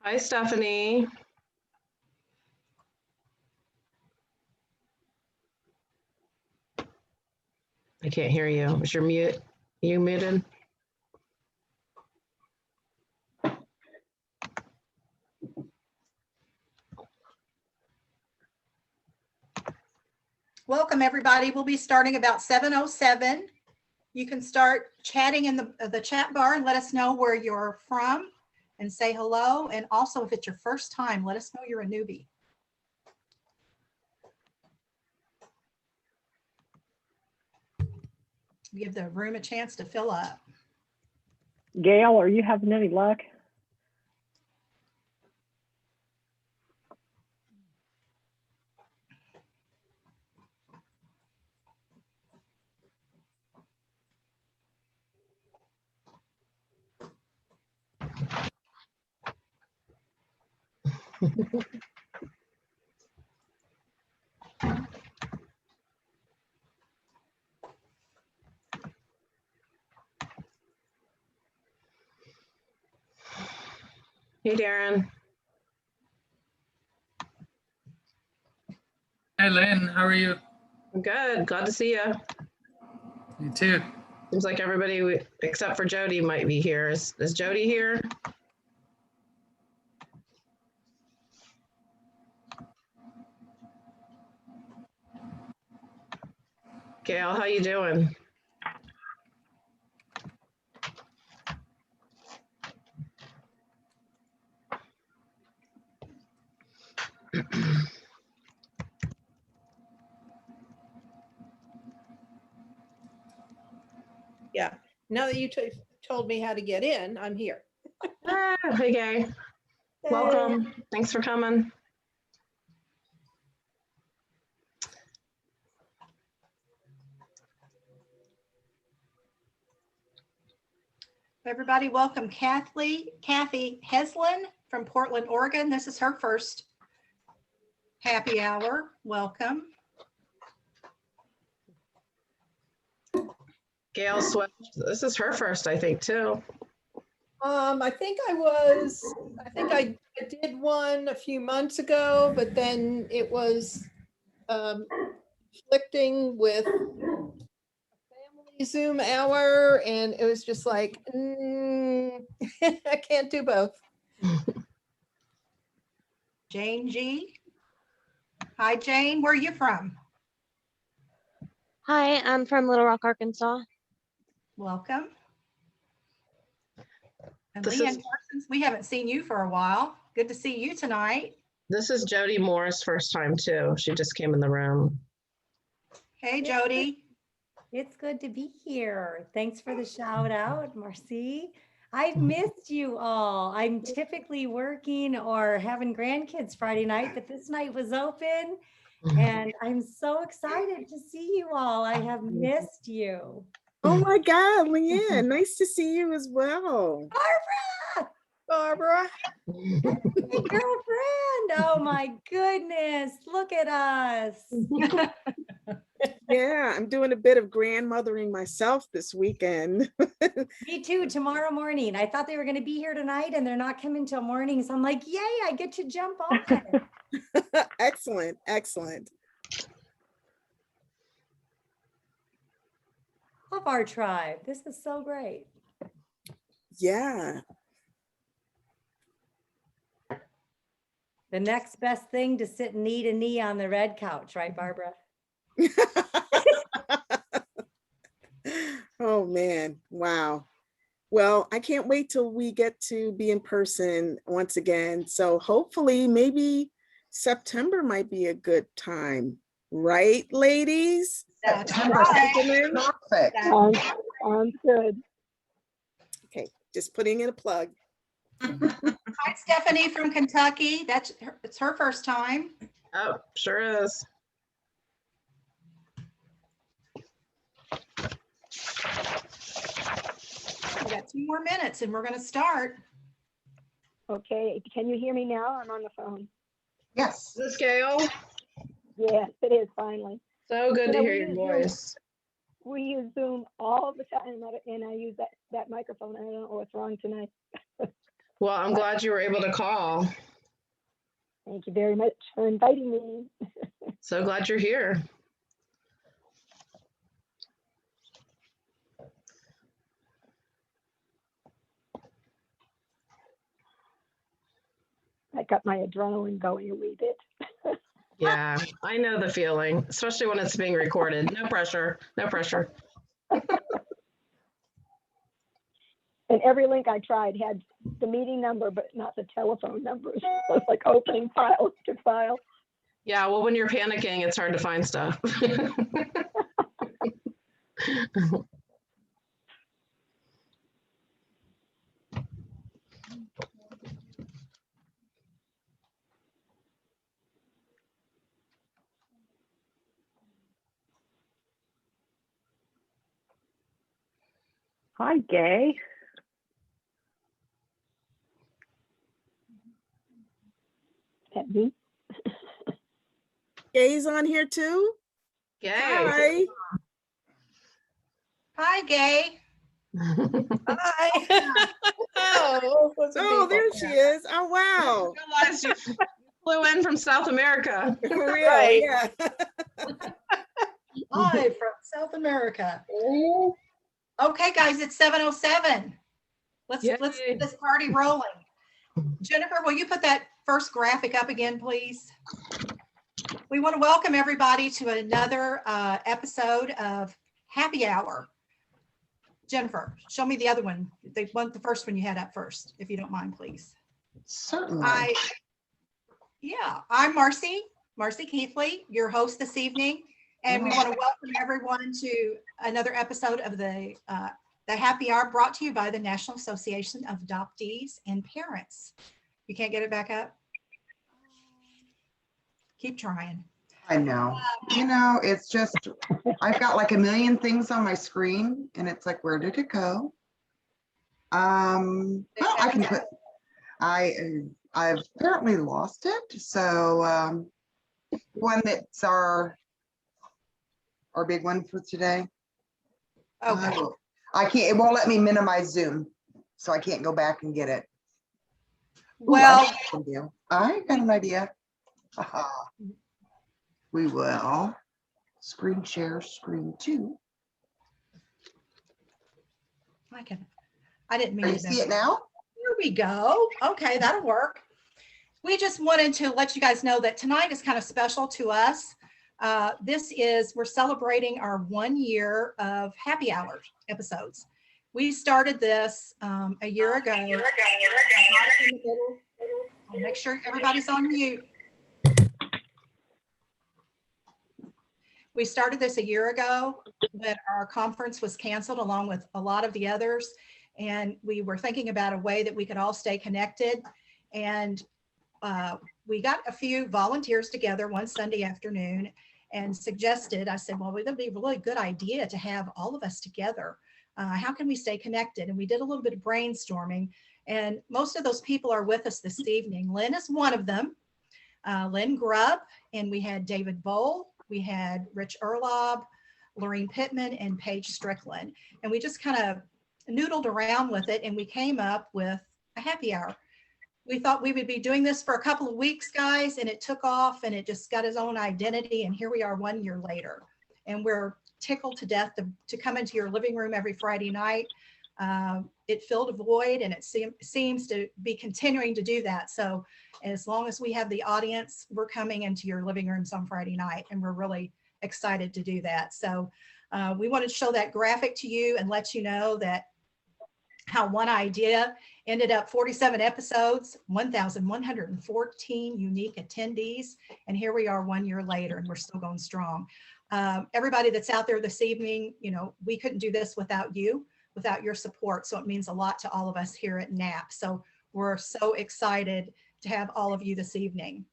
Hi, Stephanie. I can't hear you. Is your mute? You muted? Welcome, everybody. We'll be starting about 7:07. You can start chatting in the chat bar and let us know where you're from and say hello. And also, if it's your first time, let us know you're a newbie. Give the room a chance to fill up. Gayle, are you having any luck? Hey, Darren. Hi, Lynn. How are you? I'm good. Glad to see you. You too. Seems like everybody except for Jody might be here. Is Jody here? Gayle, how you doing? Yeah, now that you told me how to get in, I'm here. Hey, Gay. Welcome. Thanks for coming. Everybody, welcome Kathy Heslin from Portland, Oregon. This is her first happy hour. Welcome. Gayle Swift. This is her first, I think, too. I think I did one a few months ago, but then it was conflicting with family Zoom hour, and it was just like, I can't do both. Jane G. Hi, Jane. Where are you from? Hi, I'm from Little Rock, Arkansas. Welcome. And This Leanne is- Parsons, we haven't seen you for a while. Good to see you tonight. This is Jody Moore's first time, too. She just came in the room. Hey, Jody. It's good to be here. Thanks for the shout out, Marcy. I've missed you all. I'm typically working or having grandkids Friday night, but this night was open and I'm so excited to see you all. I have missed you. Oh my God, Leanne, nice to see you as well. Barbara, My girlfriend. Oh my goodness. Look at us. Yeah, I'm doing a bit of grandmothering myself this weekend. Me too, tomorrow morning. I thought they were going to be here tonight and they're not coming till morning. So I'm like, yay, I get to jump on. Excellent, excellent. Love our tribe. This is so great. Yeah. The next best thing to sit knee to knee on the red couch, right, Barbara? Oh man, wow. Well, I can't wait till we get to be in person once again. So hopefully maybe September might be a good time. Right, ladies? That's September right. is perfect. Sounds good. Okay, just putting in a plug. Hi, Stephanie from Kentucky. It's her first time. Oh, sure is. We got 2 more minutes and we're going to start. Okay, can you hear me now? I'm on the phone. Yes. Is this Gayle? Yes, it is finally. So good You to know, hear we your use voice. We use Zoom all the time, and I use that microphone. I don't know what's wrong tonight. Well, I'm glad you were able to call. Thank you very much for inviting me. So glad you're here. I got my adrenaline going a wee bit. Yeah, I know the feeling, especially when it's being recorded. No pressure, no pressure. And every link I tried had the meeting number, but not the telephone numbers. So it's like opening file to file. Yeah, well, when you're panicking, it's hard to find stuff. Hi, Gay. That me? Gay's on here too? Yay. Hi. Hi, Gay. Hi. Oh, Oh, there she is. Oh, wow. Realized you flew in from South America. For real, Right. yeah. Live from South America. Okay, guys, it's 7:07. Let's Yay. get this party rolling. Jennifer, will you put that first graphic up again, please? We want to welcome everybody to another episode of Happy Hour. Jennifer, show me the other one. The first one you had up first, if you don't mind, please. Certainly. I'm Marcy Keithley, your host this evening. And we want to welcome everyone to another episode of the Happy Hour, brought to you by the National Association of Adoptees and Parents. You can't get it back up? Keep trying. I know. You know, it's just, I've got like a million things on my screen and it's like, where did it go? Well, I can put, I've apparently lost it. So one that's our big one for today. Okay. I can't, it won't let me minimize Zoom. So I can't go back and get it. Ooh, Well, I got an idea. We will screen share screen 2. I didn't mean Can you to see it now? Here we go. Okay, that'll work. We just wanted to let you guys know that tonight is kind of special to us. We're celebrating our 1 year of Happy Hour episodes. We started this a year ago. I'll make sure everybody's on mute. We started this a year ago when our conference was canceled, along with a lot of the others. And we were thinking about a way that we could all stay connected. And we got a few volunteers together one Sunday afternoon and suggested, I said, well, it would be a really good idea to have all of us together. How can we stay connected? And we did a little bit of brainstorming. And most of those people are with us this evening. Lynn is one of them, Lynn Grubb, and we had David Bowl. We had Rich Erlob, Lorene Pittman, and Paige Strickland. And we just kind of noodled around with it, and we came up with a happy hour. We thought we would be doing this for a couple of weeks, guys, and it took off, and it just got its own identity. And here we are 1 year later. And we're tickled to death to come into your living room every Friday night. It filled a void, and it seems to be continuing to do that. So as long as we have the audience, we're coming into your living rooms on Friday night, and we're really excited to do that. So we wanted to show that graphic to you and let you know that how one idea ended up 47 episodes, 1,114 unique attendees. And here we are 1 year later, and we're still going strong. Everybody that's out there this evening, you know, we couldn't do this without you, without your support. So it means a lot to all of us here at NAAP. So we're so excited to have all of you this evening.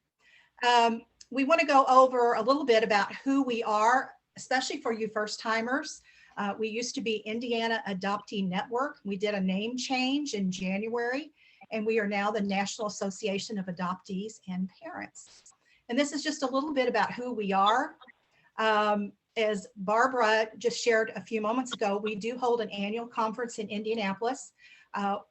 We want to go over a little bit about who we are, especially for you first timers. We used to be Indiana Adoptee Network. We did a name change in January, and we are now the National Association of Adoptees and Parents. And this is just a little bit about who we are. As Barbara just shared a few moments ago, we do hold an annual conference in Indianapolis.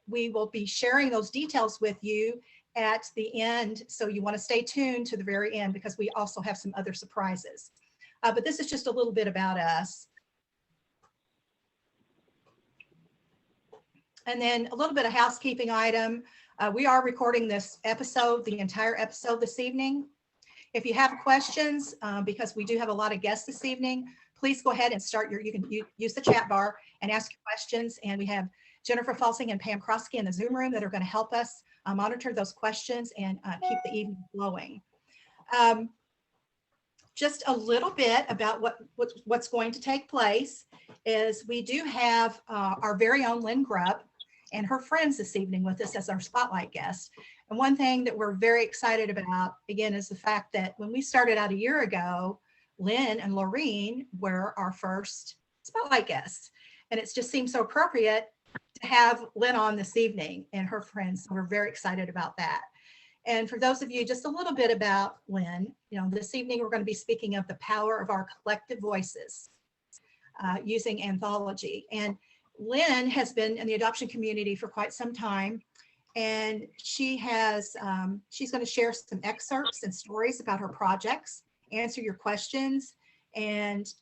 We will be sharing those details with you at the end. So you want to stay tuned to the very end because we also have some other surprises. But this is just a little bit about us. And then a little bit of housekeeping item. We are recording this episode, the entire episode this evening. If you have questions, because we do have a lot of guests this evening, please go ahead and you can use the chat bar and ask your questions. And we have Jennifer Falsing and Pam Krosky in the Zoom room that are going to help us monitor those questions and keep the evening flowing. Just a little bit about what's going to take place is we do have our very own Lynn Grubb and her friends this evening with us as our spotlight guest. And one thing that we're very excited about, again, is the fact that when we started out a year ago, Lynn and Laureen were our first spotlight guests. And it just seemed so appropriate to have Lynn on this evening and her friends. So we're very excited about that. And for those of you, just a little bit about Lynn, this evening we're going to be speaking of the power of our collective voices using Anthology. And Lynn has been in the adoption community for quite some time. And she's going to share some excerpts and stories about her projects, answer your questions. And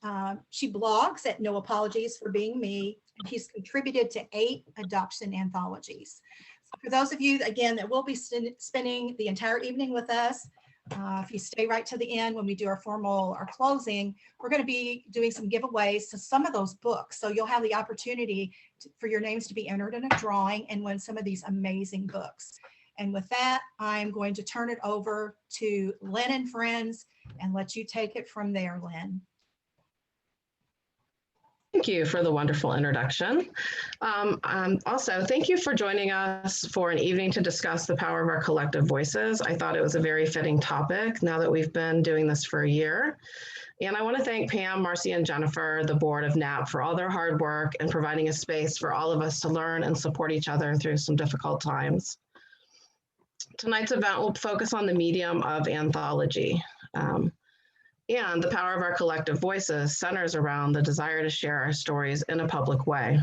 she blogs at No Apologies for Being Me. And she's contributed to 8 adoption anthologies. So for those of you, again, that will be spending the entire evening with us, if you stay right to the end when we do our closing, we're going to be doing some giveaways to some of those books. So you'll have the opportunity for your names to be entered in a drawing and win some of these amazing books. And with that, I'm going to turn it over to Lynn and Friends and let you take it from there, Lynn. Thank you for the wonderful introduction. Also, thank you for joining us for an evening to discuss the power of our collective voices. I thought it was a very fitting topic now that we've been doing this for a year. And I want to thank Pam, Marcy, and Jennifer, the board of NAAP, for all their hard work and providing a space for all of us to learn and support each other through some difficult times. Tonight's event will focus on the medium of anthology. And the power of our collective voices centers around the desire to share our stories in a public way.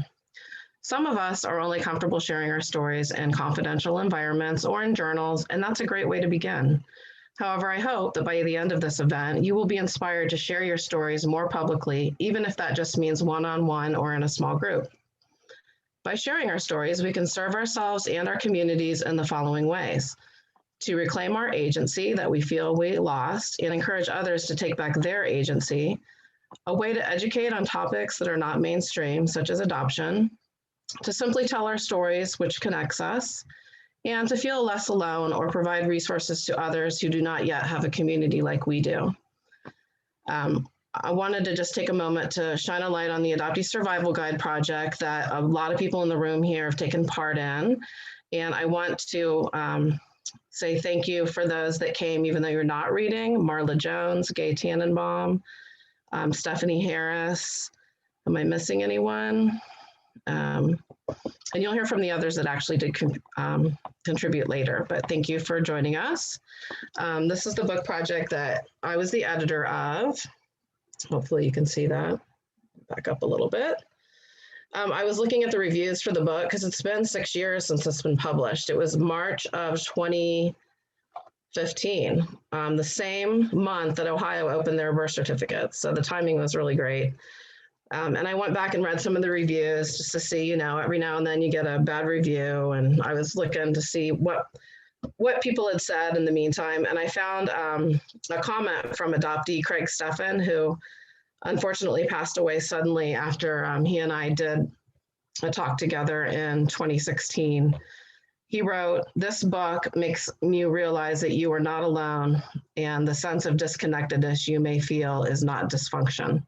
Some of us are only comfortable sharing our stories in confidential environments or in journals, and that's a great way to begin. However, I hope that by the end of this event, you will be inspired to share your stories more publicly, even if that just means one-on-one or in a small group. By sharing our stories, we can serve ourselves and our communities in the following ways: to reclaim our agency that we feel we lost and encourage others to take back their agency, a way to educate on topics that are not mainstream, such as adoption, to simply tell our stories, which connects us, and to feel less alone or provide resources to others who do not yet have a community like we do. I wanted to just take a moment to shine a light on the Adoptee Survival Guide project that a lot of people in the room here have taken part in. And I want to say thank you for those that came, even though you're not reading: Marla Jones, Gay Tannenbaum, Stephanie Harris. Am I missing anyone? And you'll hear from the others that actually did contribute later, but thank you for joining us. This is the book project that I was the editor of. Hopefully you can see that. Back up a little bit. I was looking at the reviews for the book because it's been 6 years since it's been published. It was March of 2015, the same month that Ohio opened their birth certificates. So the timing was really great. And I went back and read some of the reviews just to see, every now and then you get a bad review. And I was looking to see what people had said in the meantime. And I found a comment from adoptee Craig Steffen, who unfortunately passed away suddenly after he and I did a talk together in 2016. He wrote, "This book makes you realize that you are not alone, and the sense of disconnectedness you may feel is not dysfunction."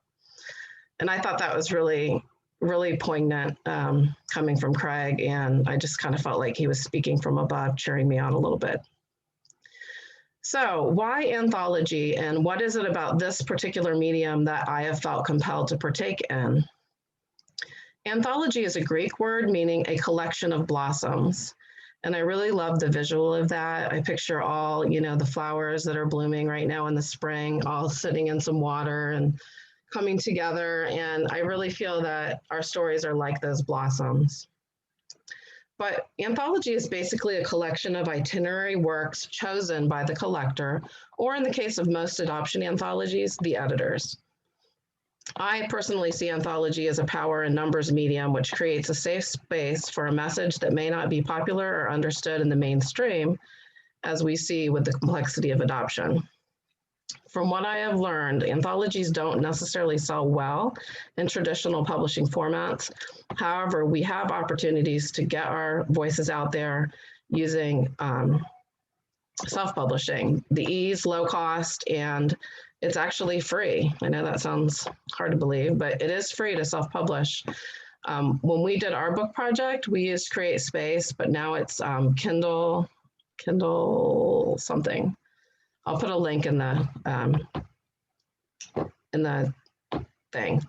And I thought that was really, really poignant coming from Craig. And I just kind of felt like he was speaking from above, cheering me on a little bit. So why anthology, and what is it about this particular medium that I have felt compelled to partake in? Anthology is a Greek word meaning a collection of blossoms. And I really love the visual of that. I picture all, the flowers that are blooming right now in the spring, all sitting in some water and coming together. And I really feel that our stories are like those blossoms. But Anthology is basically a collection of itinerary works chosen by the collector, or in the case of most adoption anthologies, the editors. I personally see Anthology as a power in numbers medium, which creates a safe space for a message that may not be popular or understood in the mainstream, as we see with the complexity of adoption. From what I have learned, anthologies don't necessarily sell well in traditional publishing formats. However, we have opportunities to get our voices out there using self-publishing. The ease, low cost, and it's actually free. I know that sounds hard to believe, but it is free to self-publish. When we did our book project, we used Create Space, but now it's Kindle something. I'll put a link in the thing.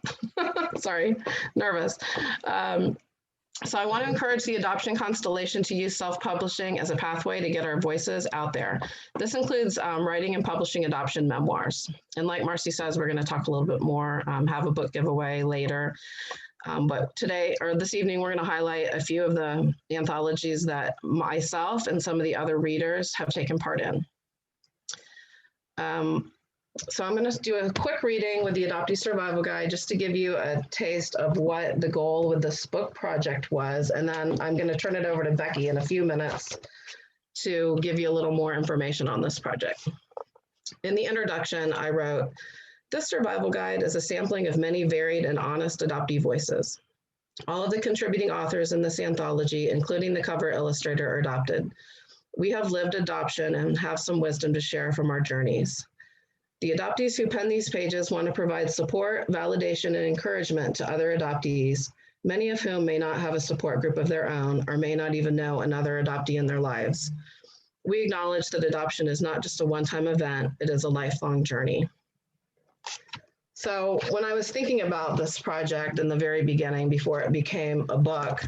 Sorry, nervous. So I want to encourage the adoption constellation to use self-publishing as a pathway to get our voices out there. This includes writing and publishing adoption memoirs. And like Marcy says, we're going to talk a little bit more, have a book giveaway later. But today, or this evening, we're going to highlight a few of the anthologies that myself and some of the other readers have taken part in. So I'm going to do a quick reading with the Adoptee Survival Guide just to give you a taste of what the goal with this book project was. And then I'm going to turn it over to Becky in a few minutes to give you a little more information on this project. In the introduction, I wrote, "This survival guide is a sampling of many varied and honest adoptee voices. All of the contributing authors in this anthology, including the cover illustrator, are adopted. We have lived adoption and have some wisdom to share from our journeys. The adoptees who pen these pages want to provide support, validation, and encouragement to other adoptees, many of whom may not have a support group of their own or may not even know another adoptee in their lives. We acknowledge that adoption is not just a one-time event, it is a lifelong journey." So when I was thinking about this project in the very beginning, before it became a book,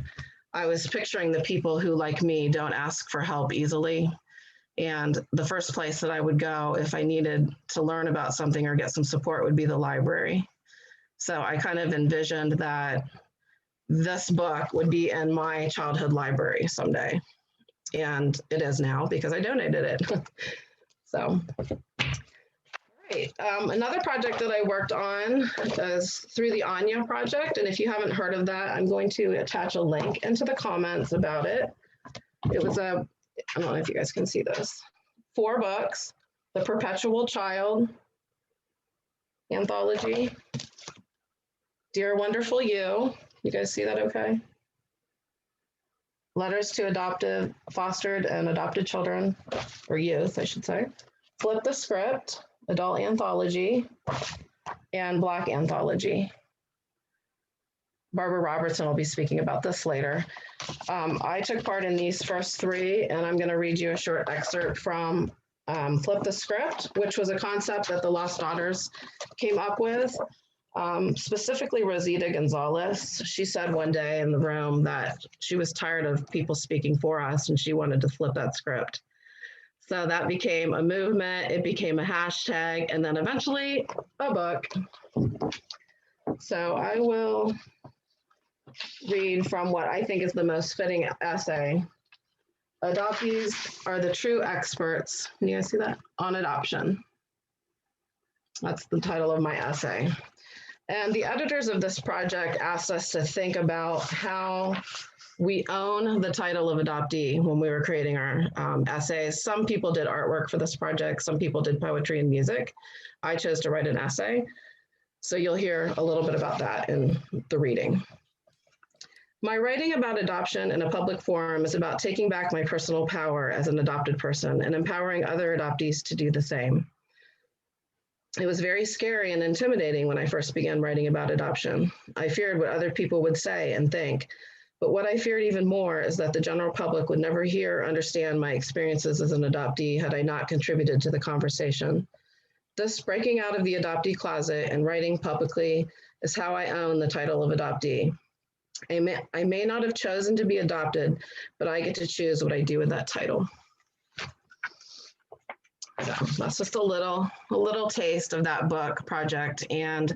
I was picturing the people who, like me, don't ask for help easily. And the first place that I would go if I needed to learn about something or get some support would be the library. So I kind of envisioned that this book would be in my childhood library someday. And it is now because I donated it. So, great. Another project that I worked on is through the Anya project. And if you haven't heard of that, I'm going to attach a link into the comments about it. It was I don't know if you guys can see this. 4 books, the Perpetual Child anthology, Dear Wonderful You guys see that okay? Letters to Adopted, Fostered, and Adopted Children, or Youth, I should say. Flip the Script, Adult Anthology, and Black Anthology. Barbara Robertson will be speaking about this later. I took part in these first 3, and I'm going to read you a short excerpt from Flip the Script, which was a concept that the Lost Daughters came up with, specifically Rosita Gonzalez. She said one day in the room that she was tired of people speaking for us, and she wanted to flip that script. So that became a movement, it became a hashtag, and then eventually a book. So I will read from what I think is the most fitting essay. Adoptees are the true experts. Can you guys see that? On adoption. That's the title of my essay. And the editors of this project asked us to think about how we own the title of adoptee when we were creating our essays. Some people did artwork for this project. Some people did poetry and music. I chose to write an essay. So you'll hear a little bit about that in the reading. My writing about adoption in a public forum is about taking back my personal power as an adopted person and empowering other adoptees to do the same. It was very scary and intimidating when I first began writing about adoption. I feared what other people would say and think, but what I feared even more is that the general public would never hear or understand my experiences as an adoptee had I not contributed to the conversation. Thus, breaking out of the adoptee closet and writing publicly is how I own the title of adoptee. I may not have chosen to be adopted, but I get to choose what I do with that title. So that's just a little taste of that book project. And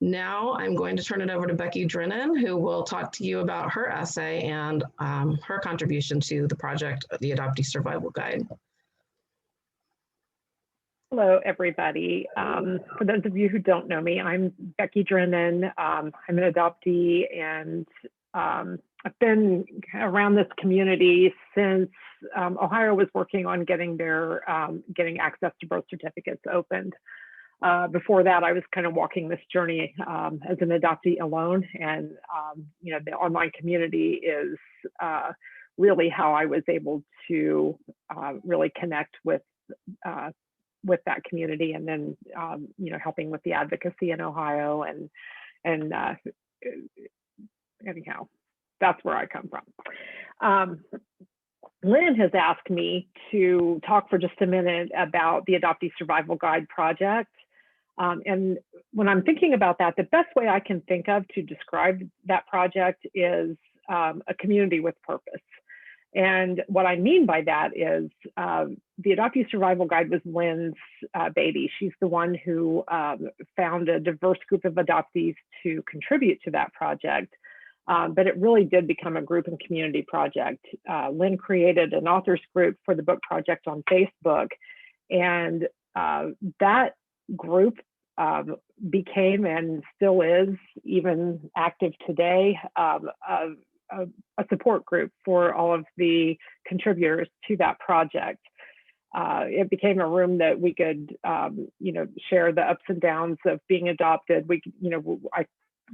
Now I'm going to turn it over to Becky Drennan, who will talk to you about her essay and her contribution to the project, the Adoptee Survival Guide. Hello, everybody. For those of you who don't know me, I'm Becky Drennan. I'm an adoptee, and I've been around this community since Ohio was working on getting their getting access to birth certificates opened. Before that, I was kind of walking this journey as an adoptee alone, and you know, the online community is really how I was able to really connect with that community, and then you know, helping with the advocacy in Ohio, and anyhow, that's where I come from. Lynn has asked me to talk for just a minute about the Adoptee Survival Guide project. And when I'm thinking about that, the best way I can think of to describe that project is a community with purpose. And what I mean by that is the Adoptee Survival Guide was Lynn's baby. She's the one who found a diverse group of adoptees to contribute to that project. But it really did become a group and community project. Lynn created an authors group for the book project on Facebook. And that group became, and still is even active today, a support group for all of the contributors to that project. It became a room that we could, you know, share the ups and downs of being adopted. We, you know, I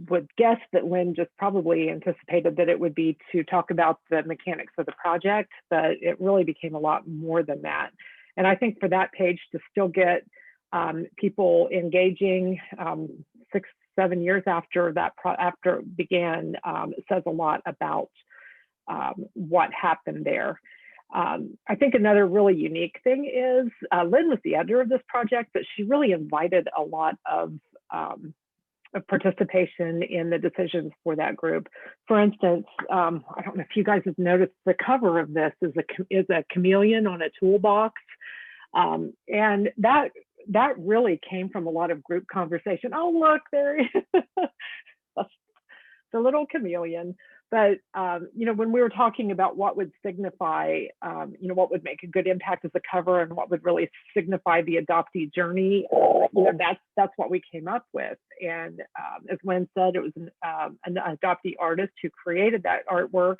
would guess that Lynn just probably anticipated that it would be to talk about the mechanics of the project, but it really became a lot more than that. And I think for that page to still get people engaging 6-7 years after that after it began, it says a lot about what happened there. I think another really unique thing is Lynn was the editor of this project, but she really invited a lot of participation in the decisions for that group. For instance, I don't know if you guys have noticed, the cover of this is a chameleon on a toolbox, and that really came from a lot of group conversation. Oh, look, there he is. That's the little chameleon. But, you know, when we were talking about what would signify, you know, what would make a good impact as a cover and what would really signify the adoptee journey, you know, that's what we came up with. And as Lynn said, it was an adoptee artist who created that artwork.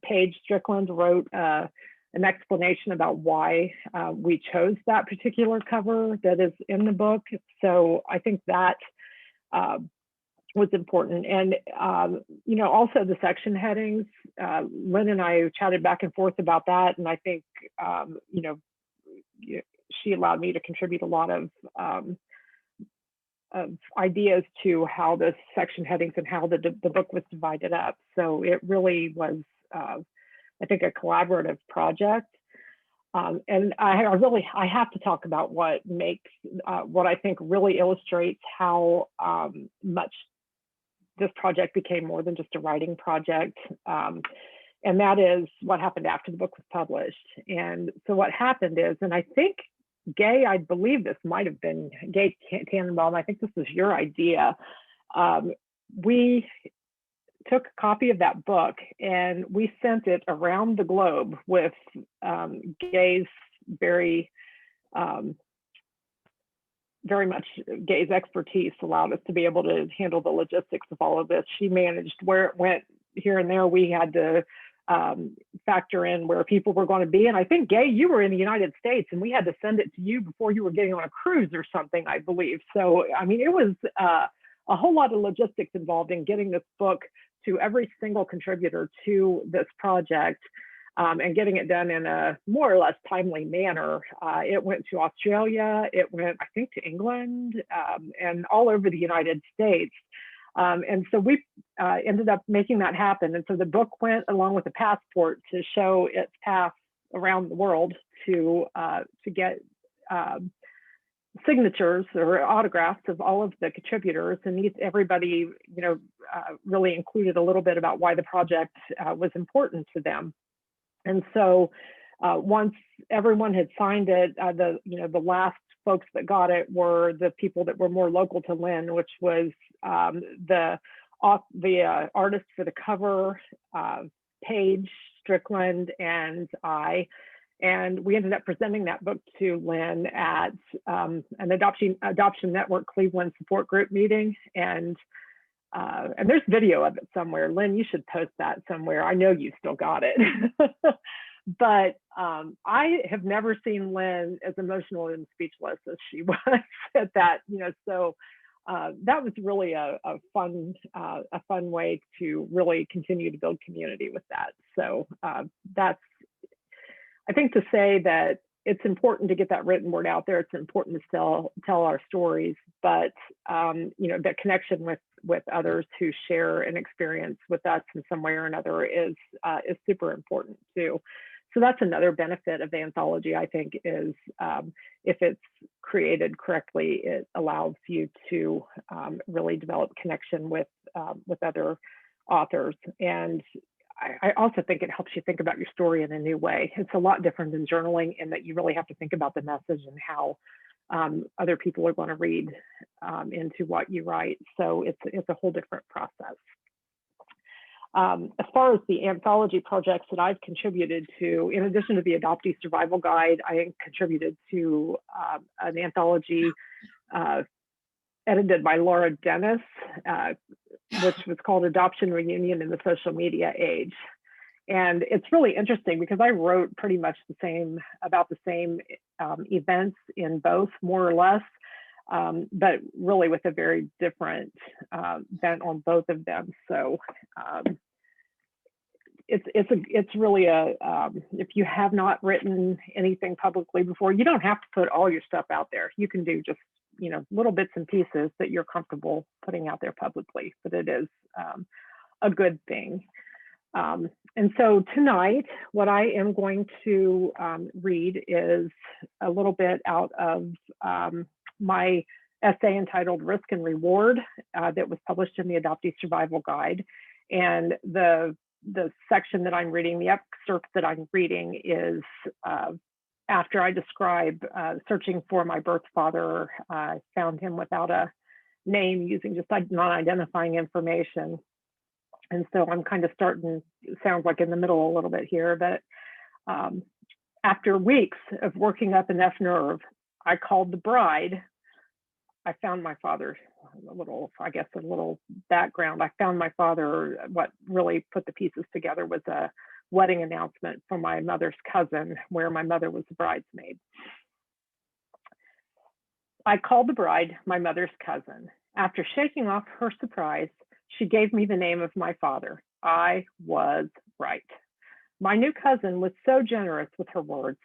Paige Strickland wrote an explanation about why we chose that particular cover that is in the book. So I think that was important. And, you know, also the section headings, Lynn and I chatted back and forth about that. And I think, you know, she allowed me to contribute a lot of ideas to how the section headings and how the book was divided up. So it really was, I think, a collaborative project. And I have to talk about what makes, what I think really illustrates how much this project became more than just a writing project. And that is what happened after the book was published. And so what happened is, and I think Gaye, I believe this might have been Gaye Tannenbaum, I think this was your idea. We took a copy of that book and we sent it around the globe with Gaye's very much Gaye's expertise allowed us to be able to handle the logistics of all of this. She managed where it went here and there. We had to factor in where people were going to be. And I think, Gaye, you were in the United States and we had to send it to you before you were getting on a cruise or something, I believe. So, I mean, it was a whole lot of logistics involved in getting this book to every single contributor to this project, and getting it done in a more or less timely manner. It went to Australia, it went, I think, to England, and all over the United States. And so we ended up making that happen. And so the book went along with a passport to show its path around the world to get signatures or autographs of all of the contributors, and everybody, you know, really included a little bit about why the project was important to them. And so once everyone had signed it, the last folks that got it were the people that were more local to Lynn, which was the artist for the cover, Paige Strickland, and I. And we ended up presenting that book to Lynn at an Adoption Network Cleveland support group meeting. And there's video of it somewhere. Lynn, you should post that somewhere. I know you still got it. But I have never seen Lynn as emotional and speechless as she was at that, so that was really a fun way to really continue to build community with that. So that's, I think, to say that it's important to get that written word out there. It's important to tell our stories, but that connection with others who share an experience with us in some way or another is super important too. So that's another benefit of the anthology, I think, is if it's created correctly, it allows you to really develop connection with other authors. And I also think it helps you think about your story in a new way. It's a lot different than journaling in that you really have to think about the message and how other people are going to read into what you write. So it's a whole different process. As far as the anthology projects that I've contributed to, in addition to the Adoptee Survival Guide, I contributed to an anthology edited by Laura Dennis, which was called Adoption Reunion in the Social Media Age. And it's really interesting because I wrote pretty much about the same events in both, more or less, but really with a very different bent on both of them. So it's really if you have not written anything publicly before, you don't have to put all your stuff out there. You can do just little bits and pieces that you're comfortable putting out there publicly, but it is a good thing. And so tonight, what I am going to read is a little bit out of my essay entitled Risk and Reward that was published in the Adoptee Survival Guide. And the section that I'm reading, the excerpt that I'm reading is after I describe searching for my birth father. I found him without a name using just non-identifying information. And so I'm kind of starting, it sounds like in the middle a little bit here, but after weeks of working up enough nerve, I called the bride. I found my father, a little background. I found my father, what really put the pieces together was a wedding announcement from my mother's cousin, where my mother was the bridesmaid. I called the bride my mother's cousin. After shaking off her surprise, she gave me the name of my father. I was right. My new cousin was so generous with her words.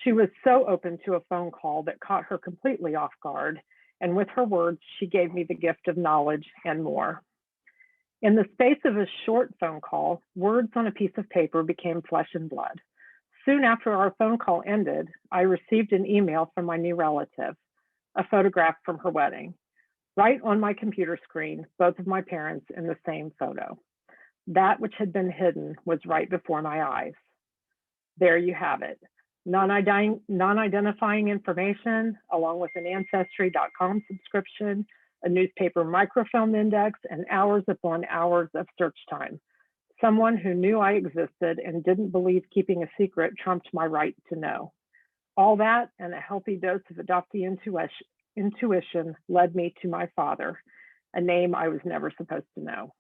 She was so open to a phone call that caught her completely off guard. And with her words, she gave me the gift of knowledge and more. In the space of a short phone call, words on a piece of paper became flesh and blood. Soon after our phone call ended, I received an email from my new relative, a photograph from her wedding. Right on my computer screen, both of my parents in the same photo. That which had been hidden was right before my eyes. There you have it. Non-identifying information, along with an Ancestry.com subscription, a newspaper microfilm index, and hours upon hours of search time. Someone who knew I existed and didn't believe keeping a secret trumped my right to know. All that and a healthy dose of adoptee intuition led me to my father, a name I was never supposed to know.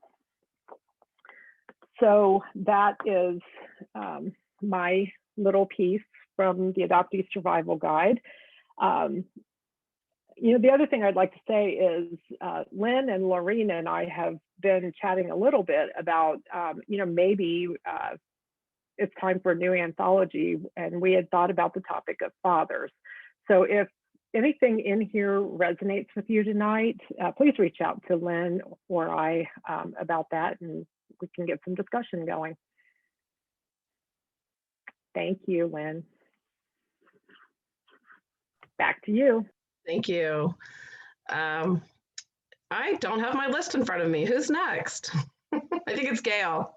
So that is my little piece from the Adoptee Survival Guide. The other thing I'd like to say is Lynn and Lorena and I have been chatting a little bit about, maybe it's time for a new anthology, and we had thought about the topic of fathers. So if anything in here resonates with you tonight, please reach out to Lynn or I about that, and we can get some discussion going. Thank you, Lynn. Back to you. Thank you. I don't have my list in front of me. Who's next? I think it's Gayle.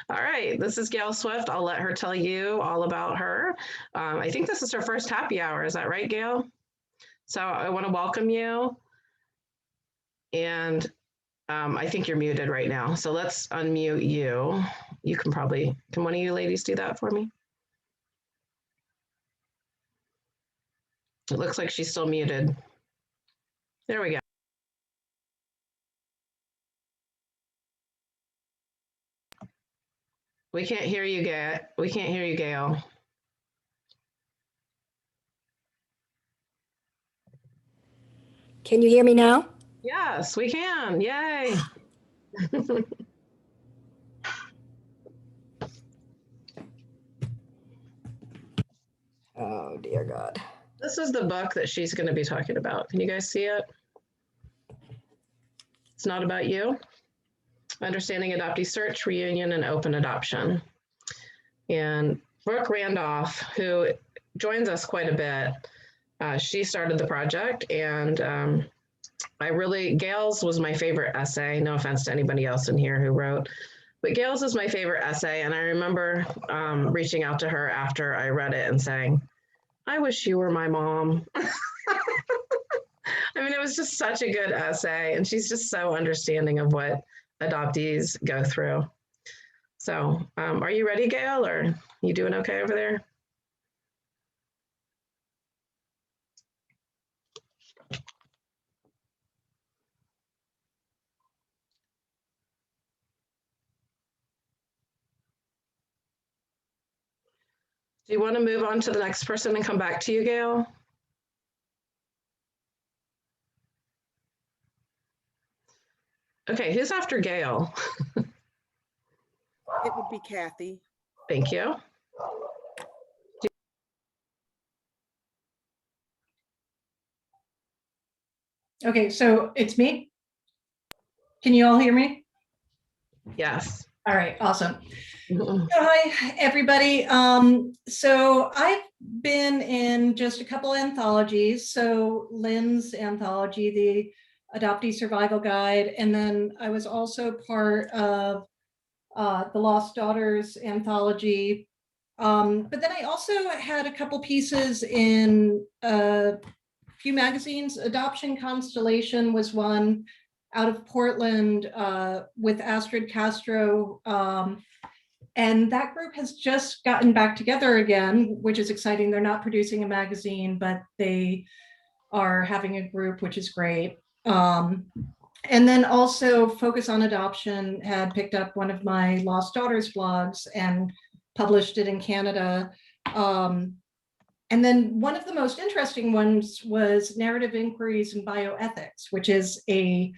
All right, this is Gayle Swift. I'll let her tell you all about her. I think this is her first happy hour. Is that right, Gayle? So I want to welcome you. And I think you're muted right now. So let's unmute you. You can probably, can one of you ladies do that for me? It looks like she's still muted. There we go. We can't hear you, Gayle. We can't hear you, Gayle. Can you hear me now? Yes, we can. Yay. Oh, dear God. This is the book that she's going to be talking about. Can you guys see it? It's Not About You. Understanding Adoptee Search, Reunion, and Open Adoption. And Brooke Randolph, who joins us quite a bit, she started the project, and Gayle's was my favorite essay. No offense to anybody else in here who wrote, but Gayle's is my favorite essay. And I remember reaching out to her after I read it and saying, I wish you were my mom. I mean, it was just such a good essay, and she's just so understanding of what adoptees go through. So are you ready, Gayle, or you doing okay over there? Do you want to move on to the next person and come back to you, Gayle? Okay, who's after Gayle? It would be Kathy. Thank you. Okay, so it's me. Can you all hear me? Yes. All right, awesome. Hi, everybody. So I've been in just a couple anthologies. So Lynn's anthology, the Adoptee Survival Guide, and then I was also part of the Lost Daughters anthology. But then I also had a couple pieces in a few magazines. Adoption Constellation was one out of Portland with Astrid Castro. And that group has just gotten back together again, which is exciting. They're not producing a magazine, but they are having a group, which is great. And then also Focus on Adoption had picked up one of my Lost Daughters blogs and published it in Canada. And then one of the most interesting ones was Narrative Inquiries in Bioethics, which is a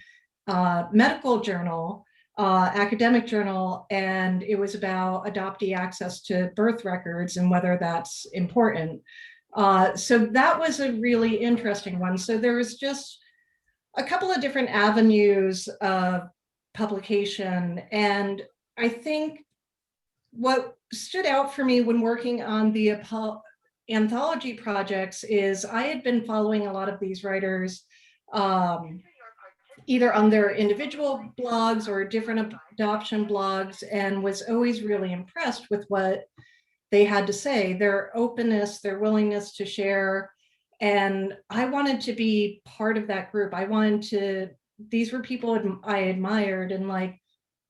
medical journal, academic journal, and it was about adoptee access to birth records and whether that's important. So that was a really interesting one. So there was just a couple of different avenues of publication. And I think what stood out for me when working on the anthology projects is I had been following a lot of these writers either on their individual blogs or different adoption blogs, and was always really impressed with what they had to say, their openness, their willingness to share. And I wanted to be part of that group. I wanted to, these were people I admired, and like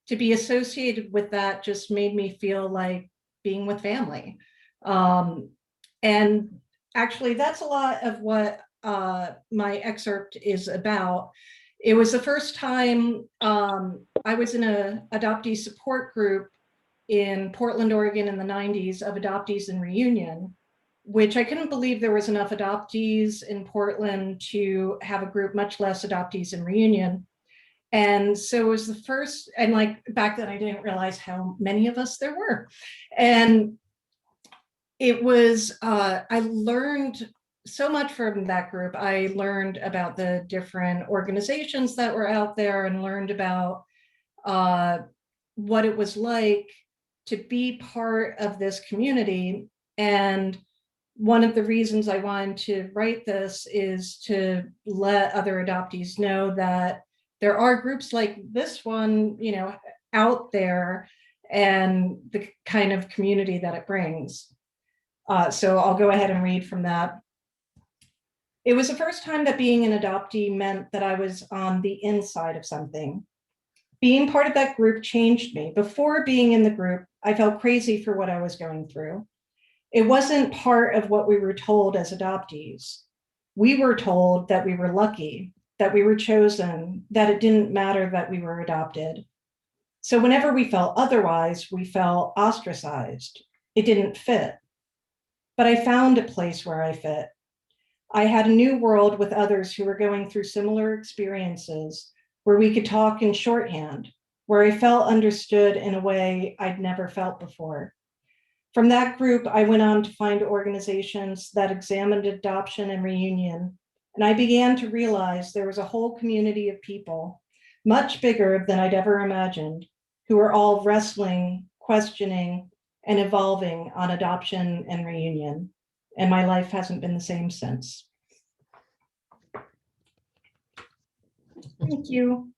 to be associated with that just made me feel like being with family. And actually that's a lot of what my excerpt is about. It was the first time I was in an adoptee support group in Portland, Oregon in the 90s of Adoptees in Reunion, which I couldn't believe there was enough adoptees in Portland to have a group, much less Adoptees in Reunion. And so it was the first, and like back then I didn't realize how many of us there were. And it was, I learned so much from that group. I learned about the different organizations that were out there and learned about what it was like to be part of this community. And one of the reasons I wanted to write this is to let other adoptees know that there are groups like this one, you know, out there, and the kind of community that it brings. So I'll go ahead and read from that. It was the first time that being an adoptee meant that I was on the inside of something. Being part of that group changed me. Before being in the group, I felt crazy for what I was going through. It wasn't part of what we were told as adoptees. We were told that we were lucky, that we were chosen, that it didn't matter that we were adopted. So whenever we felt otherwise, we felt ostracized. It didn't fit. But I found a place where I fit. I had a new world with others who were going through similar experiences, where we could talk in shorthand, where I felt understood in a way I'd never felt before. From that group, I went on to find organizations that examined adoption and reunion, and I began to realize there was a whole community of people, much bigger than I'd ever imagined, who are all wrestling, questioning, and evolving on adoption and reunion. And my life hasn't been the same since. Thank you.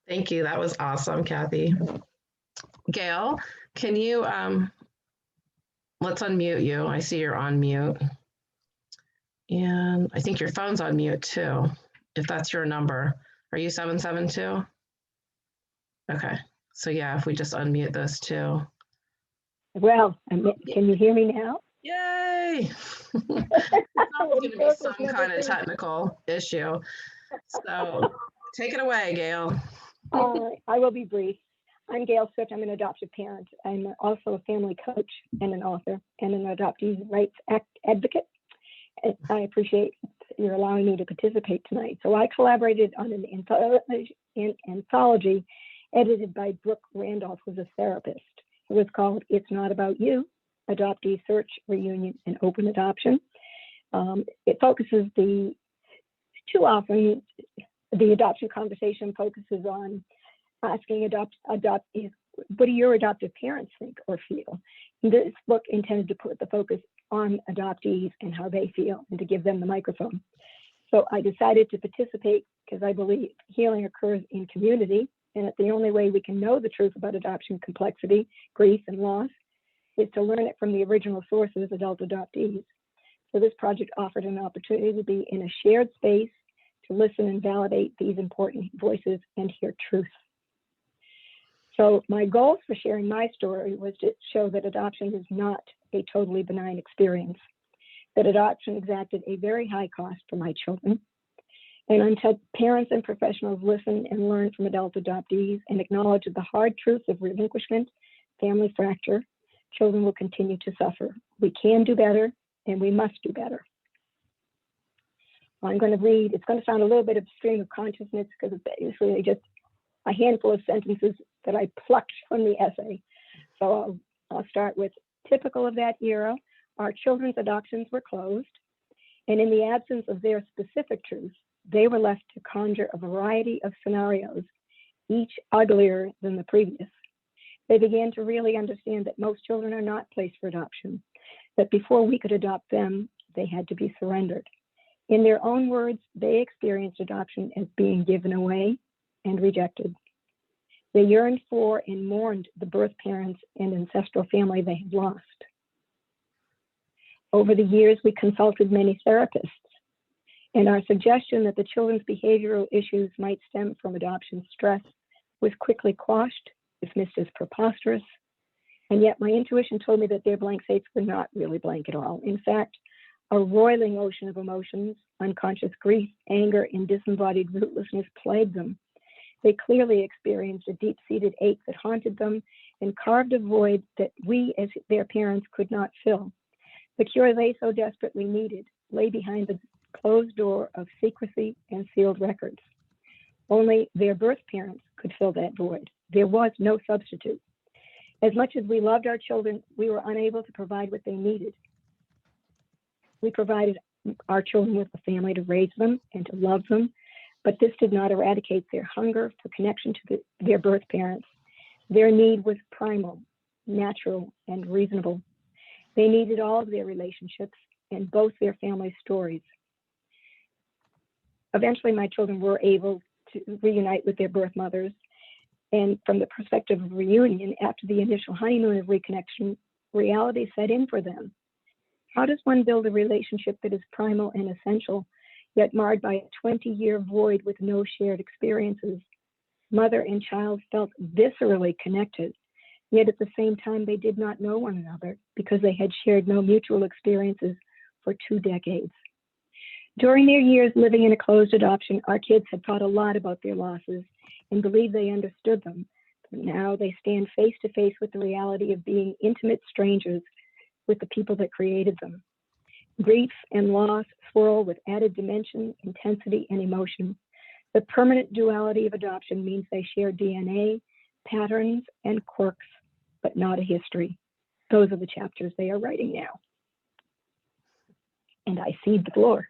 Thank you. That was awesome, Kathy. Gayle, can you, let's unmute you. I see you're on mute. And I think your phone's on mute too, if that's your number. Are you 772? Okay. So yeah, if we just unmute those two. Well, can you hear me now? Yay! It's going to be some kind of technical issue. So take it away, Gayle. I will be brief. I'm Gayle Swift. I'm an adoptive parent. I'm also a family coach and an author and an adoptee rights advocate. I appreciate you allowing me to participate tonight. So I collaborated on an anthology edited by Brooke Randolph, who's a therapist. It was called It's Not About You, Adoptee Search, Reunion, and Open Adoption. It focuses too often, the adoption conversation focuses on asking adoptees, what do your adoptive parents think or feel? This book intended to put the focus on adoptees and how they feel and to give them the microphone. So I decided to participate because I believe healing occurs in community, and it's the only way we can know the truth about adoption complexity, grief, and loss is to learn it from the original sources, adult adoptees. So this project offered an opportunity to be in a shared space to listen and validate these important voices and hear truth. So my goals for sharing my story was to show that adoption is not a totally benign experience, that adoption exacted a very high cost for my children. And until parents and professionals listen and learn from adult adoptees and acknowledge the hard truths of relinquishment, family fracture, children will continue to suffer. We can do better, and we must do better. I'm going to read, it's going to sound a little bit of stream of consciousness because it's basically just a handful of sentences that I plucked from the essay. So I'll start with, typical of that era, our children's adoptions were closed, and in the absence of their specific truth, they were left to conjure a variety of scenarios, each uglier than the previous. They began to really understand that most children are not placed for adoption, that before we could adopt them, they had to be surrendered. In their own words, they experienced adoption as being given away and rejected. They yearned for and mourned the birth parents and ancestral family they had lost. Over the years, we consulted many therapists, and our suggestion that the children's behavioral issues might stem from adoption stress was quickly quashed, dismissed as preposterous, and yet my intuition told me that their blank slates were not really blank at all. In fact, a roiling ocean of emotions, unconscious grief, anger, and disembodied rootlessness plagued them. They clearly experienced a deep-seated ache that haunted them and carved a void that we as their parents could not fill. The cure they so desperately needed lay behind the closed door of secrecy and sealed records. Only their birth parents could fill that void. There was no substitute. As much as we loved our children, we were unable to provide what they needed. We provided our children with a family to raise them and to love them, but this did not eradicate their hunger for connection to their birth parents. Their need was primal, natural, and reasonable. They needed all of their relationships and both their family stories. Eventually, my children were able to reunite with their birth mothers. And from the perspective of reunion, after the initial honeymoon of reconnection, reality set in for them. How does one build a relationship that is primal and essential, yet marred by a 20-year void with no shared experiences? Mother and child felt viscerally connected, yet at the same time they did not know one another because they had shared no mutual experiences for 2 decades. During their years living in a closed adoption, our kids had thought a lot about their losses and believed they understood them. But now they stand face to face with the reality of being intimate strangers with the people that created them. Grief and loss swirl with added dimension, intensity, and emotion. The permanent duality of adoption means they share DNA, patterns, and quirks, but not a history. Those are the chapters they are writing now. And I cede the floor.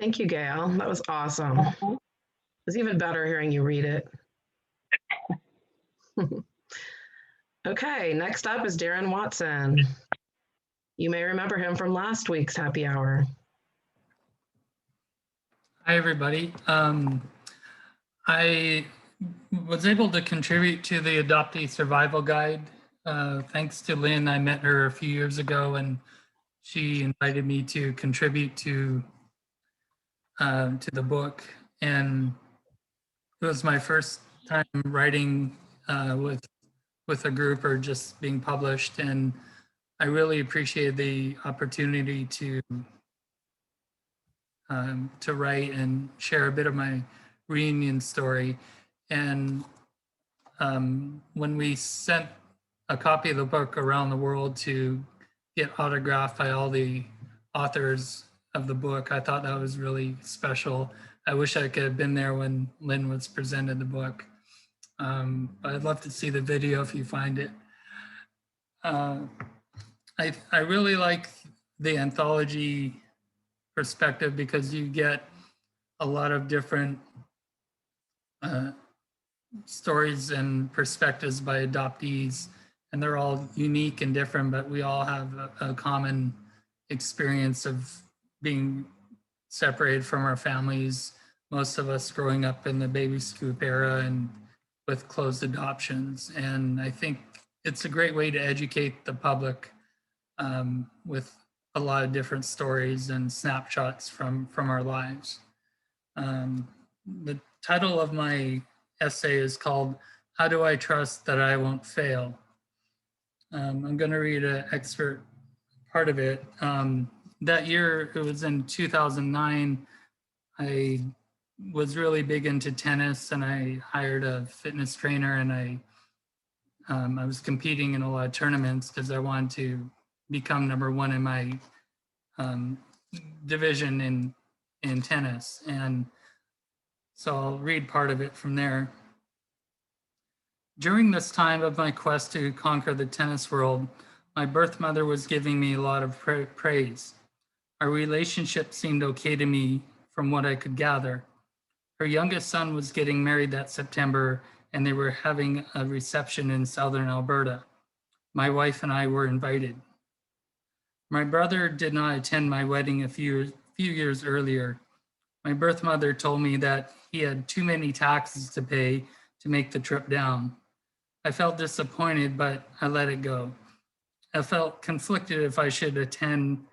Thank you, Gayle. That was awesome. It was even better hearing you read it. Okay, next up is Darren Watson. You may remember him from last week's happy hour. Hi, everybody. I was able to contribute to the Adoptee Survival Guide. Thanks to Lynn, I met her a few years ago and she invited me to contribute to the book. And it was my first time writing with a group or just being published. And I really appreciated the opportunity to write and share a bit of my reunion story. And when we sent a copy of the book around the world to get autographed by all the authors of the book, I thought that was really special. I wish I could have been there when Lynn was presented the book. But I'd love to see the video if you find it. I really like the anthology perspective because you get a lot of different stories and perspectives by adoptees, and they're all unique and different, but we all have a common experience of being separated from our families, most of us growing up in the baby scoop era and with closed adoptions. And I think it's a great way to educate the public with a lot of different stories and snapshots from our lives. The title of my essay is called, How Do I Trust That I Won't Fail? I'm gonna read an excerpt, part of it. That year, it was in 2009, I was really big into tennis and I hired a fitness trainer and I was competing in a lot of tournaments because I wanted to become #1 in my division in tennis. And so I'll read part of it from there. During this time of my quest to conquer the tennis world, my birth mother was giving me a lot of praise. Our relationship seemed okay to me from what I could gather. Her youngest son was getting married that September and they were having a reception in southern Alberta. My wife and I were invited. My brother did not attend my wedding a few years earlier. My birth mother told me that he had too many taxes to pay to make the trip down. I felt disappointed, but I let it go. I felt conflicted if I should attend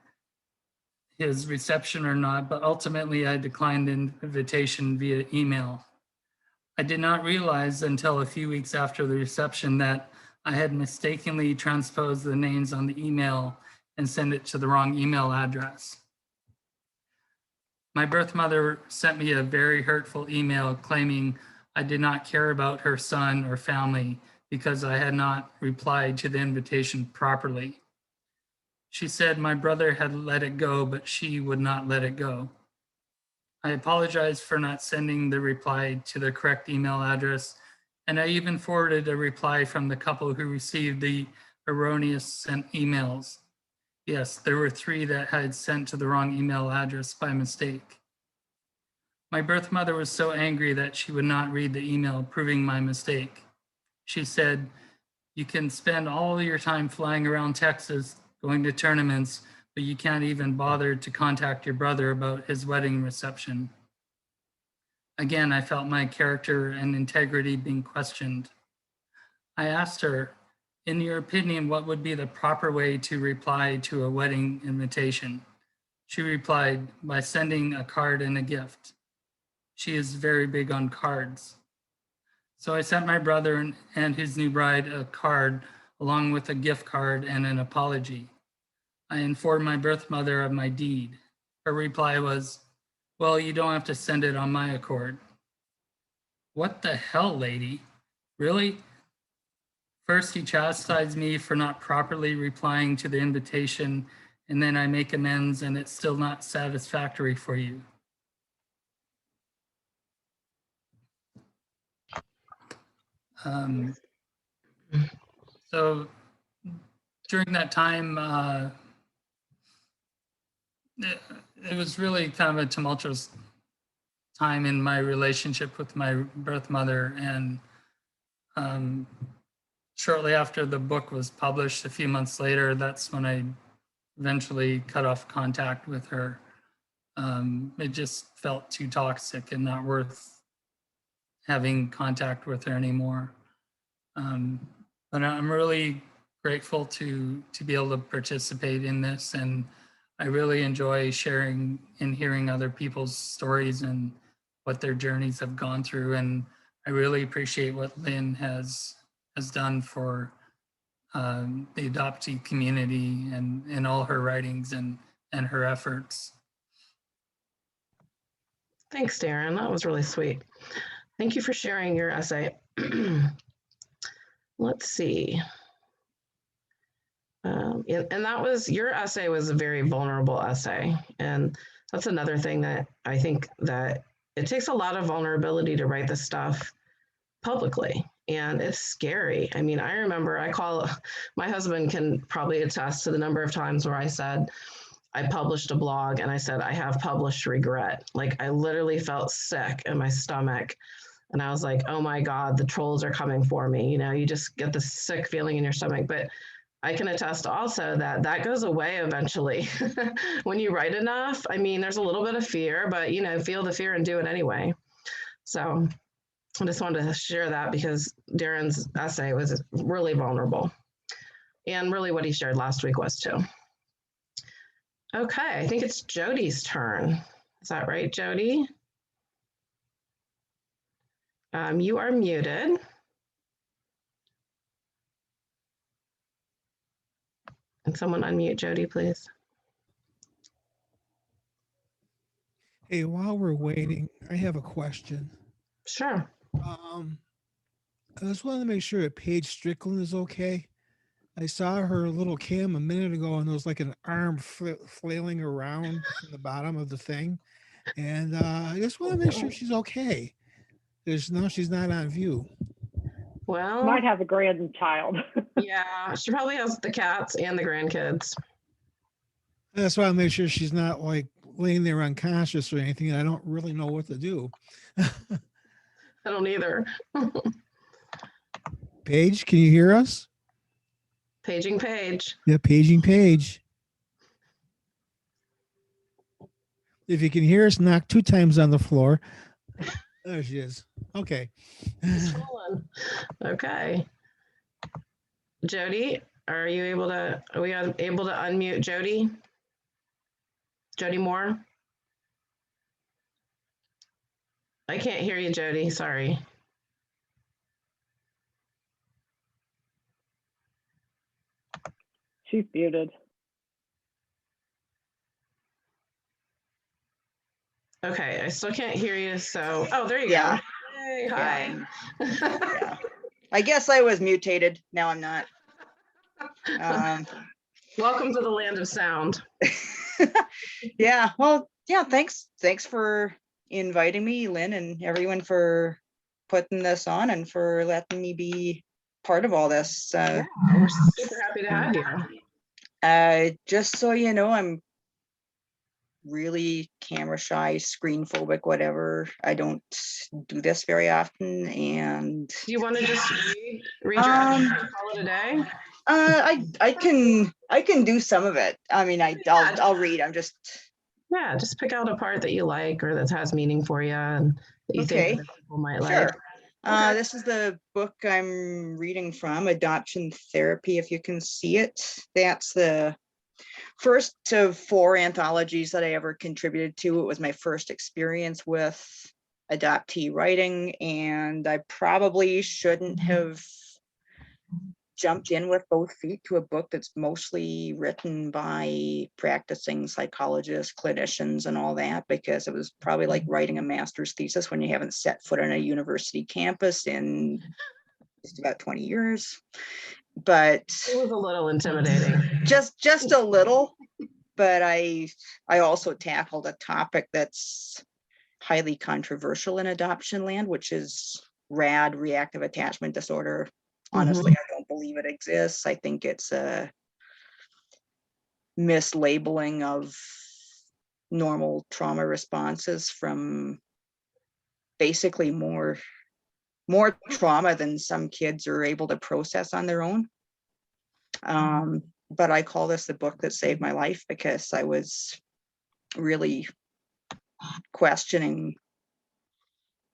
his reception or not, but ultimately I declined the invitation via email. I did not realize until a few weeks after the reception that I had mistakenly transposed the names on the email and sent it to the wrong email address. My birth mother sent me a very hurtful email claiming I did not care about her son or family because I had not replied to the invitation properly. She said my brother had let it go, but she would not let it go. I apologized for not sending the reply to the correct email address, and I even forwarded a reply from the couple who received the erroneous sent emails. Yes, there were 3 that had sent to the wrong email address by mistake. My birth mother was so angry that she would not read the email proving my mistake. She said, "You can spend all your time flying around Texas, going to tournaments, but you can't even bother to contact your brother about his wedding reception." Again, I felt my character and integrity being questioned. I asked her, In your opinion, what would be the proper way to reply to a wedding invitation? She replied, by sending a card and a gift. She is very big on cards. So I sent my brother and his new bride a card along with a gift card and an apology. I informed my birth mother of my deed. Her reply was, well, you don't have to send it on my accord. What the hell, lady? Really? First, he chastised me for not properly replying to the invitation, and then I make amends and it's still not satisfactory for you. So during that time, it was really kind of a tumultuous time in my relationship with my birth mother. And shortly after the book was published, a few months later, that's when I eventually cut off contact with her. It just felt too toxic and not worth having contact with her anymore. But I'm really grateful to be able to participate in this, and I really enjoy sharing and hearing other people's stories and what their journeys have gone through. And I really appreciate what Lynn has done for the adoptee community and in all her writings and her efforts. Thanks, Darren. That was really sweet. Thank you for sharing your essay. Let's see. And that was, your essay was a very vulnerable essay. And that's another thing that I think that it takes a lot of vulnerability to write this stuff publicly. And it's scary. I mean, I remember my husband can probably attest to the number of times where I said, I published a blog and I said, I have published regret. Like I literally felt sick in my stomach. And I was like, oh my God, the trolls are coming for me. You know, you just get this sick feeling in your stomach. But I can attest also that that goes away eventually. When you write enough, I mean, there's a little bit of fear, but you know, feel the fear and do it anyway. So I just wanted to share that because Darren's essay was really vulnerable. And really what he shared last week was too. Okay, I think it's Jody's turn. Is that right, Jody? You are muted. Can someone unmute Jody, please? Hey, while we're waiting, I have a question. Sure. I just wanted to make sure that Paige Strickland is okay. I saw her little cam a minute ago and there was like an arm flailing around in the bottom of the thing. And I just want to make sure she's okay. Because now she's not on view. Well, might have a grandchild. Yeah, she probably has the cats and the grandkids. That's why I make sure she's not like laying there unconscious or anything. I don't really know what to do. I don't either. Paige, can you hear us? Paging Paige. Yeah, paging Paige. If you can hear us, knock 2 times on the floor. There she is. Okay. Okay. Jody, are we able to unmute Jody? Jody Moore? I can't hear you, Jody. Sorry. She's muted. Okay, I still can't hear you. So, oh, there you Yeah. go. Hey, hi. Yeah. I guess I was mutated. Now I'm not. Welcome to the land of sound. Yeah. Well, yeah. Thanks for inviting me, Lynn, and everyone for putting this on and for letting me be part of all this. Yeah, we're super happy to have you. Just so you know, I'm really camera shy, screen phobic, whatever. I don't do this very often. And do you want to just read your essay and call it a day? I can do some of it. I mean, I'll read. I'm just just pick out a part that you like or that has meaning for you and that you think other people might like. Okay. This is the book I'm reading from, Adoption Therapy, if you can see it. That's the first of 4 anthologies that I ever contributed to. It was my first experience with adoptee writing, and I probably shouldn't have jumped in with both feet to a book that's mostly written by practicing psychologists, clinicians, and all that, because it was probably like writing a master's thesis when you haven't set foot on a university campus in just about 20 years. But it was a little intimidating. Just a little. But I also tackled a topic that's highly controversial in adoption land, which is RAD, reactive attachment disorder. Honestly, I don't believe it exists. I think it's a mislabeling of normal trauma responses from basically more trauma than some kids are able to process on their own. But I call this the book that saved my life, because I was really questioning,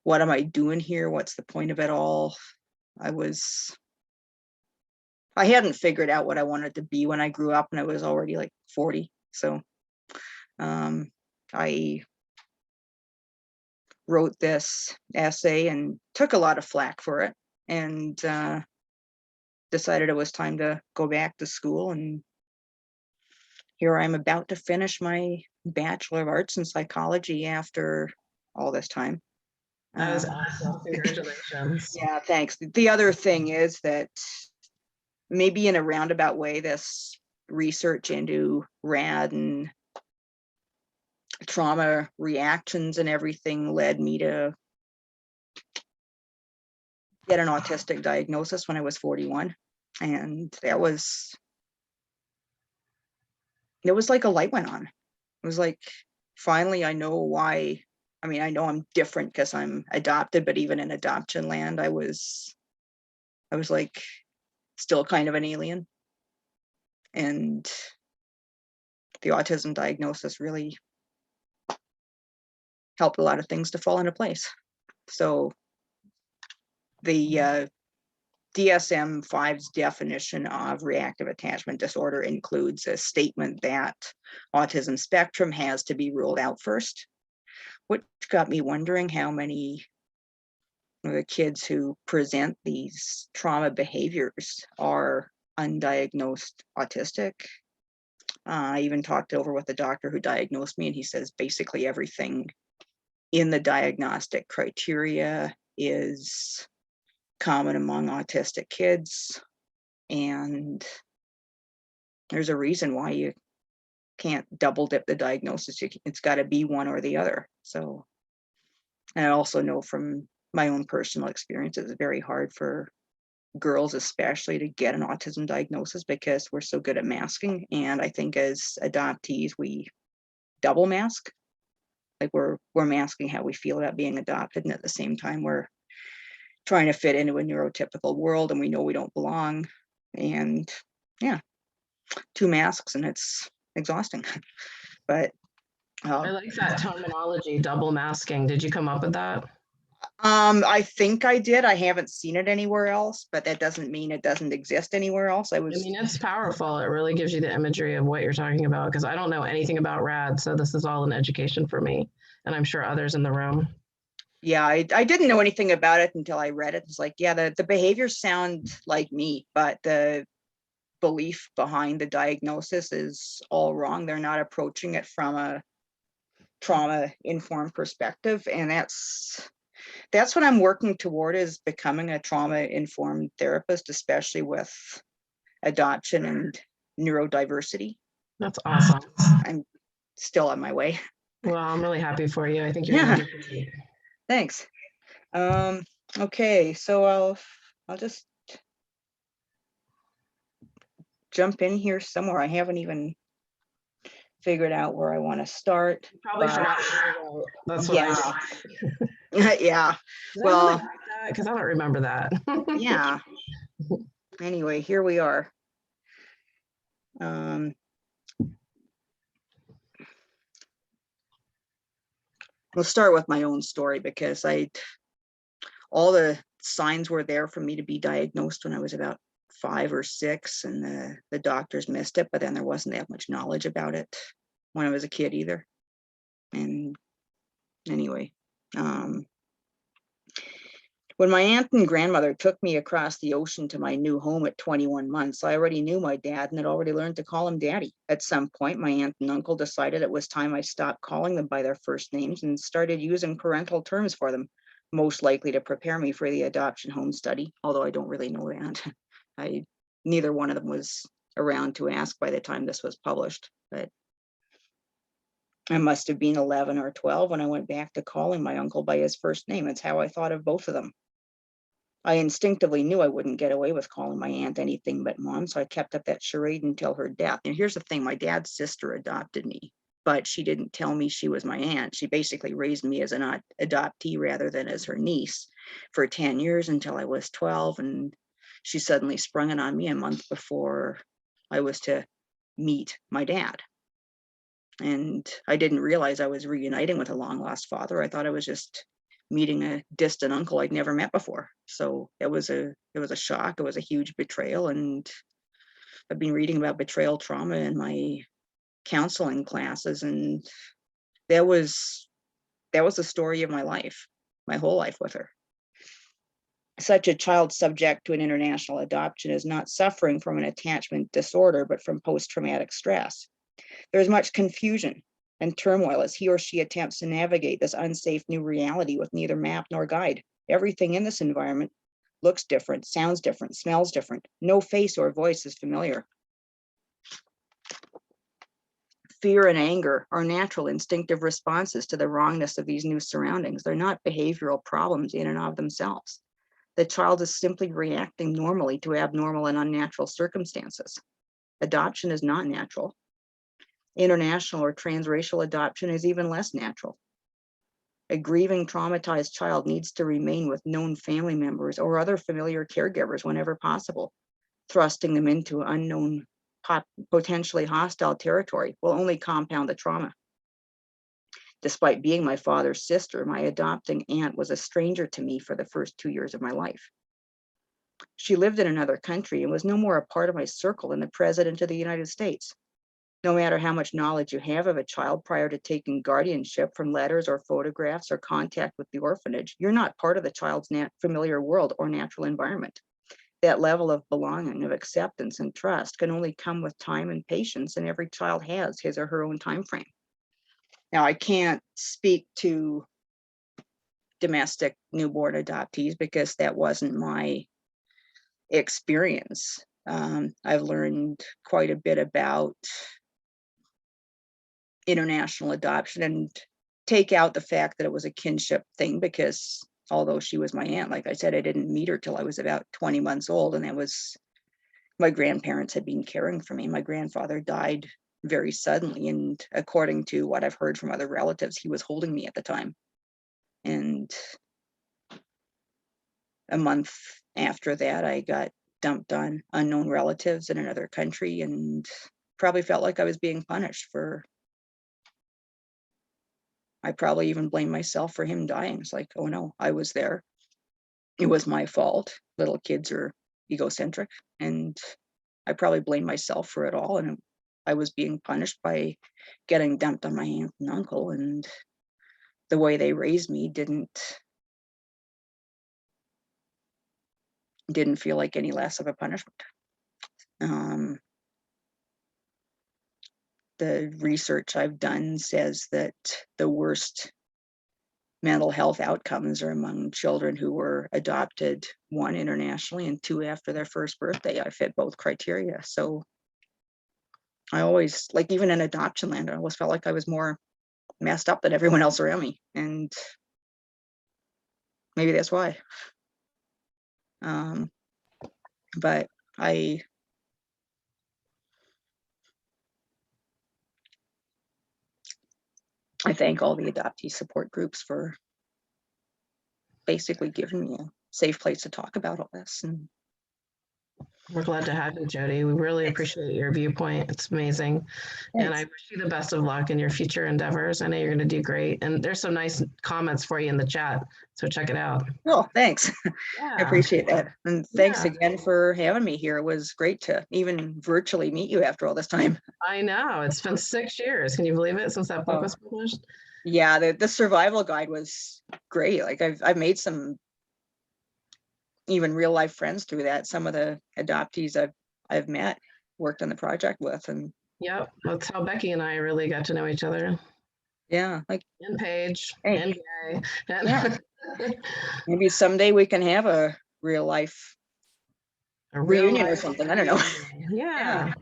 what am I doing here? What's the point of it all? I hadn't figured out what I wanted to be when I grew up, and I was already like 40. So I wrote this essay and took a lot of flack for it, and decided it was time to go back to school. And here I'm about to finish my Bachelor of Arts in Psychology after all this time. That is awesome. Congratulations. Yeah, thanks. The other thing is that maybe in a roundabout way, this research into RAD and trauma reactions and everything led me to get an autistic diagnosis when I was 41. And it was like a light went on. It was like, finally, I know why. I mean, I know I'm different because I'm adopted, but even in adoption land, I was like still kind of an alien. And the autism diagnosis really helped a lot of things to fall into place. So the DSM-5's definition of reactive attachment disorder includes a statement that autism spectrum has to be ruled out first, which got me wondering how many of the kids who present these trauma behaviors are undiagnosed autistic. I even talked over with the doctor who diagnosed me, and he says basically everything in the diagnostic criteria is common among autistic kids, and there's a reason why you can't double dip the diagnosis. It's got to be one or the other. So, and I also know from my own personal experience, it's very hard for girls especially to get an autism diagnosis because we're so good at masking. And I think as adoptees, we double mask. Like we're masking how we feel about being adopted, and at the same time we're trying to fit into a neurotypical world, and we know we don't belong. And yeah, 2 masks, and it's exhausting. But I like that terminology, double masking. Did you come up with that? I think I did. I haven't seen it anywhere else, but that doesn't mean it doesn't exist anywhere else. I mean, it's powerful. It really gives you the imagery of what you're talking about, because I don't know anything about RAD, so this is all an education for me, and I'm sure others in the room. Yeah, I didn't know anything about it until I read it. It's like, yeah, the behaviors sound like me, but the belief behind the diagnosis is all wrong. They're not approaching it from a trauma-informed perspective, and that's what I'm working toward, is becoming a trauma-informed therapist, especially with adoption and neurodiversity. That's awesome. I'm still on my way. Well, I'm really happy for you. I think you're Yeah. doing great. Thanks. Okay, so I'll just jump in here somewhere. I haven't even figured out where I want to start. You probably forgot what you wrote. That's what I did. Yeah. Well, because I don't remember that. Yeah. Anyway, here we are. We'll start with my own story, because all the signs were there for me to be diagnosed when I was about 5 or 6, and the doctors missed it, but then there wasn't that much knowledge about it when I was a kid either. And anyway, when my aunt and grandmother took me across the ocean to my new home at 21 months, I already knew my dad and had already learned to call him Daddy. At some point, my aunt and uncle decided it was time I stopped calling them by their first names and started using parental terms for them, most likely to prepare me for the adoption home study, although I don't really know that. Neither one of them was around to ask by the time this was published, but I must have been 11 or 12 when I went back to calling my uncle by his first name. It's how I thought of both of them. I instinctively knew I wouldn't get away with calling my aunt anything but Mom, so I kept up that charade until her death. And here's the thing, my dad's sister adopted me, but she didn't tell me she was my aunt. She basically raised me as an adoptee rather than as her niece for 10 years until I was 12. And she suddenly sprung it on me a month before I was to meet my dad. And I didn't realize I was reuniting with a long lost father. I thought I was just meeting a distant uncle I'd never met before. So it was a shock. It was a huge betrayal. And I've been reading about betrayal trauma in my counseling classes. And that was the story of my life, my whole life with her. Such a child subject to an international adoption is not suffering from an attachment disorder, but from post-traumatic stress. There's much confusion and turmoil as he or she attempts to navigate this unsafe new reality with neither map nor guide. Everything in this environment looks different, sounds different, smells different. No face or voice is familiar. Fear and anger are natural instinctive responses to the wrongness of these new surroundings. They're not behavioral problems in and of themselves. The child is simply reacting normally to abnormal and unnatural circumstances. Adoption is not natural. International or transracial adoption is even less natural. A grieving, traumatized child needs to remain with known family members or other familiar caregivers whenever possible. Thrusting them into unknown, potentially hostile territory will only compound the trauma. Despite being my father's sister, my adopting aunt was a stranger to me for the first 2 years of my life. She lived in another country and was no more a part of my circle than the President of the United States. No matter how much knowledge you have of a child prior to taking guardianship from letters or photographs or contact with the orphanage, you're not part of the child's familiar world or natural environment. That level of belonging, of acceptance and trust can only come with time and patience, and every child has his or her own time frame. Now, I can't speak to domestic newborn adoptees because that wasn't my experience. I've learned quite a bit about international adoption and take out the fact that it was a kinship thing, because although she was my aunt, like I said, I didn't meet her till I was about 20 months old, and that was, my grandparents had been caring for me. My grandfather died very suddenly, and according to what I've heard from other relatives, he was holding me at the time. And a month after that, I got dumped on unknown relatives in another country, and probably felt like I was being punished for, I probably even blamed myself for him dying. It's like, oh no, I was there. It was my fault. Little kids are egocentric, and I probably blamed myself for it all. And I was being punished by getting dumped on my aunt and uncle, and the way they raised me didn't feel like any less of a punishment. The research I've done says that the worst mental health outcomes are among children who were adopted, 1 internationally and 2 after their first birthday. I fit both criteria. So I always, like, even in adoption land, I always felt like I was more messed up than everyone else around me. And maybe that's why. But I thank all the adoptee support groups for basically giving me a safe place to talk about all this. And We're glad to have you, Jody. We really appreciate your viewpoint. It's amazing. And I Thanks. wish you the best of luck in your future endeavors. I know you're going to do great. And there's some nice comments for you in the chat. So check it out. Oh, thanks. I Yeah. appreciate that. And thanks Yeah. again for having me here. It was great to even virtually meet you after all this time. I know. It's been 6 years. Can you believe it since that book was published? Yeah, the survival guide was great. Like I've made some even real life friends through that. Some of the adoptees I've met, worked on the project with, and Yep. That's how Becky and I really got to know each other. yeah, like And Paige hey, and Gay. yeah. Maybe someday we can have a real life reunion or something. I don't know. Yeah.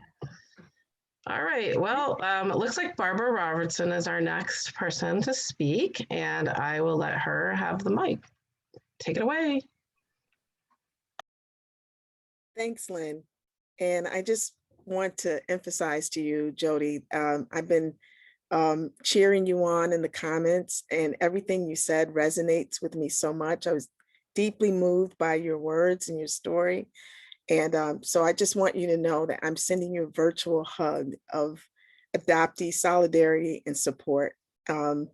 All right. Well, it looks like Barbara Robertson is our next person to speak, and I will let her have the mic. Take it away. Thanks, Lynn. And I just want to emphasize to you, Jody, I've been cheering you on in the comments, and everything you said resonates with me so much. I was deeply moved by your words and your story. And so I just want you to know that I'm sending you a virtual hug of adoptee solidarity and support. And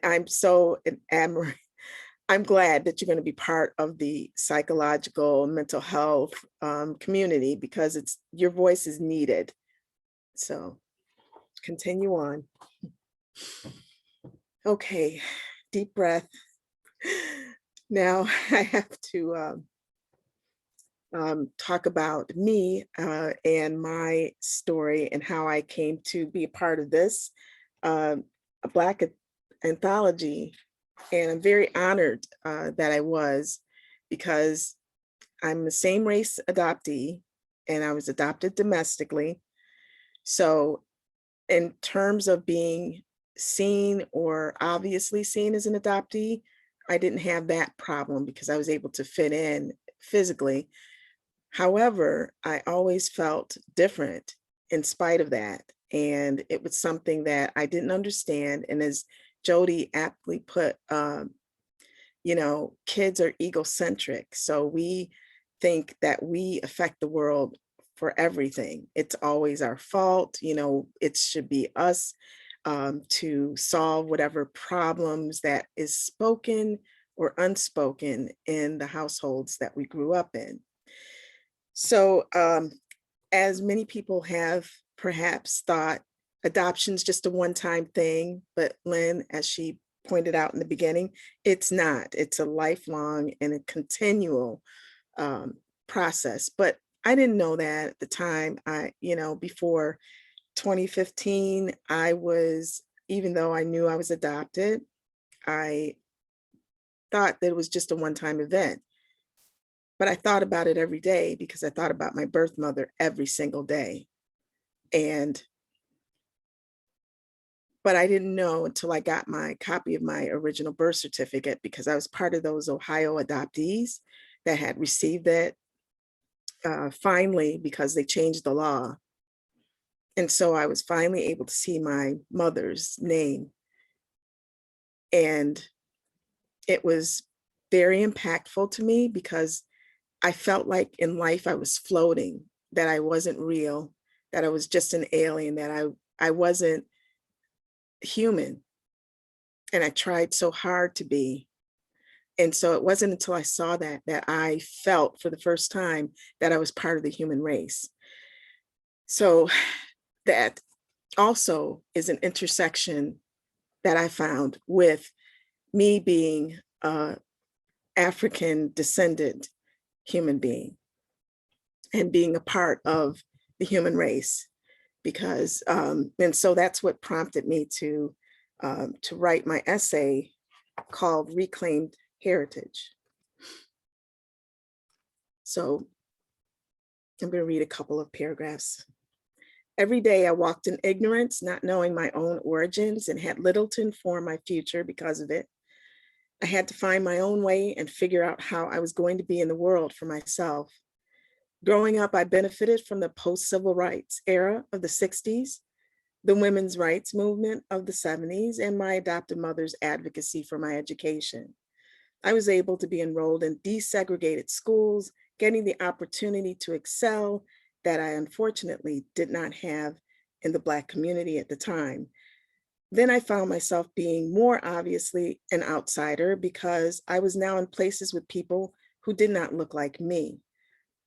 I'm so enamored. I'm glad that you're going to be part of the psychological mental health community, because your voice is needed. So continue on. Okay, deep breath. Now I have to talk about me and my story and how I came to be a part of this a Black anthology. And I'm very honored that I was, because I'm the same race adoptee and I was adopted domestically. So in terms of being seen or obviously seen as an adoptee, I didn't have that problem because I was able to fit in physically. However, I always felt different in spite of that. And it was something that I didn't understand. And as Jody aptly put, kids are egocentric. So we think that we affect the world for everything. It's always our fault. It should be us to solve whatever problems that is spoken or unspoken in the households that we grew up in. So as many people have perhaps thought, adoption's just a one-time thing, but Lynn, as she pointed out in the beginning, it's not. It's a lifelong and a continual process. But I didn't know that at the time. Before 2015, even though I knew I was adopted, I thought that it was just a one-time event. But I thought about it every day because I thought about my birth mother every single day. But I didn't know until I got my copy of my original birth certificate, because I was part of those Ohio adoptees that had received it finally, because they changed the law. And so I was finally able to see my mother's name. And it was very impactful to me because I felt like in life I was floating, that I wasn't real, that I was just an alien, that I wasn't human. And I tried so hard to be. And so it wasn't until I saw that I felt for the first time that I was part of the human race. So that also is an intersection that I found with me being an African descendant human being and being a part of the human race, because and so that's what prompted me to write my essay called Reclaimed Heritage. So I'm going to read a couple of paragraphs. Every day I walked in ignorance, not knowing my own origins, and had little to inform my future because of it. I had to find my own way and figure out how I was going to be in the world for myself. Growing up, I benefited from the post-civil rights era of the 60s, the women's rights movement of the 70s, and my adopted mother's advocacy for my education. I was able to be enrolled in desegregated schools, getting the opportunity to excel that I unfortunately did not have in the Black community at the time. Then I found myself being more obviously an outsider because I was now in places with people who did not look like me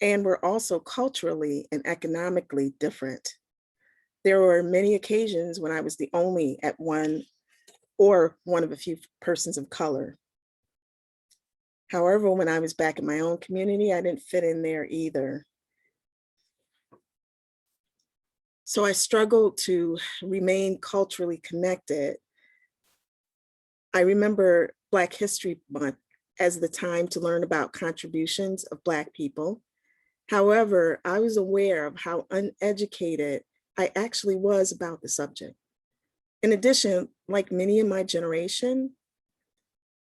and were also culturally and economically different. There were many occasions when I was the only at one of a few persons of color. However, when I was back in my own community, I didn't fit in there either. So I struggled to remain culturally connected. I remember Black History Month as the time to learn about contributions of Black people. However, I was aware of how uneducated I actually was about the subject. In addition, like many in my generation,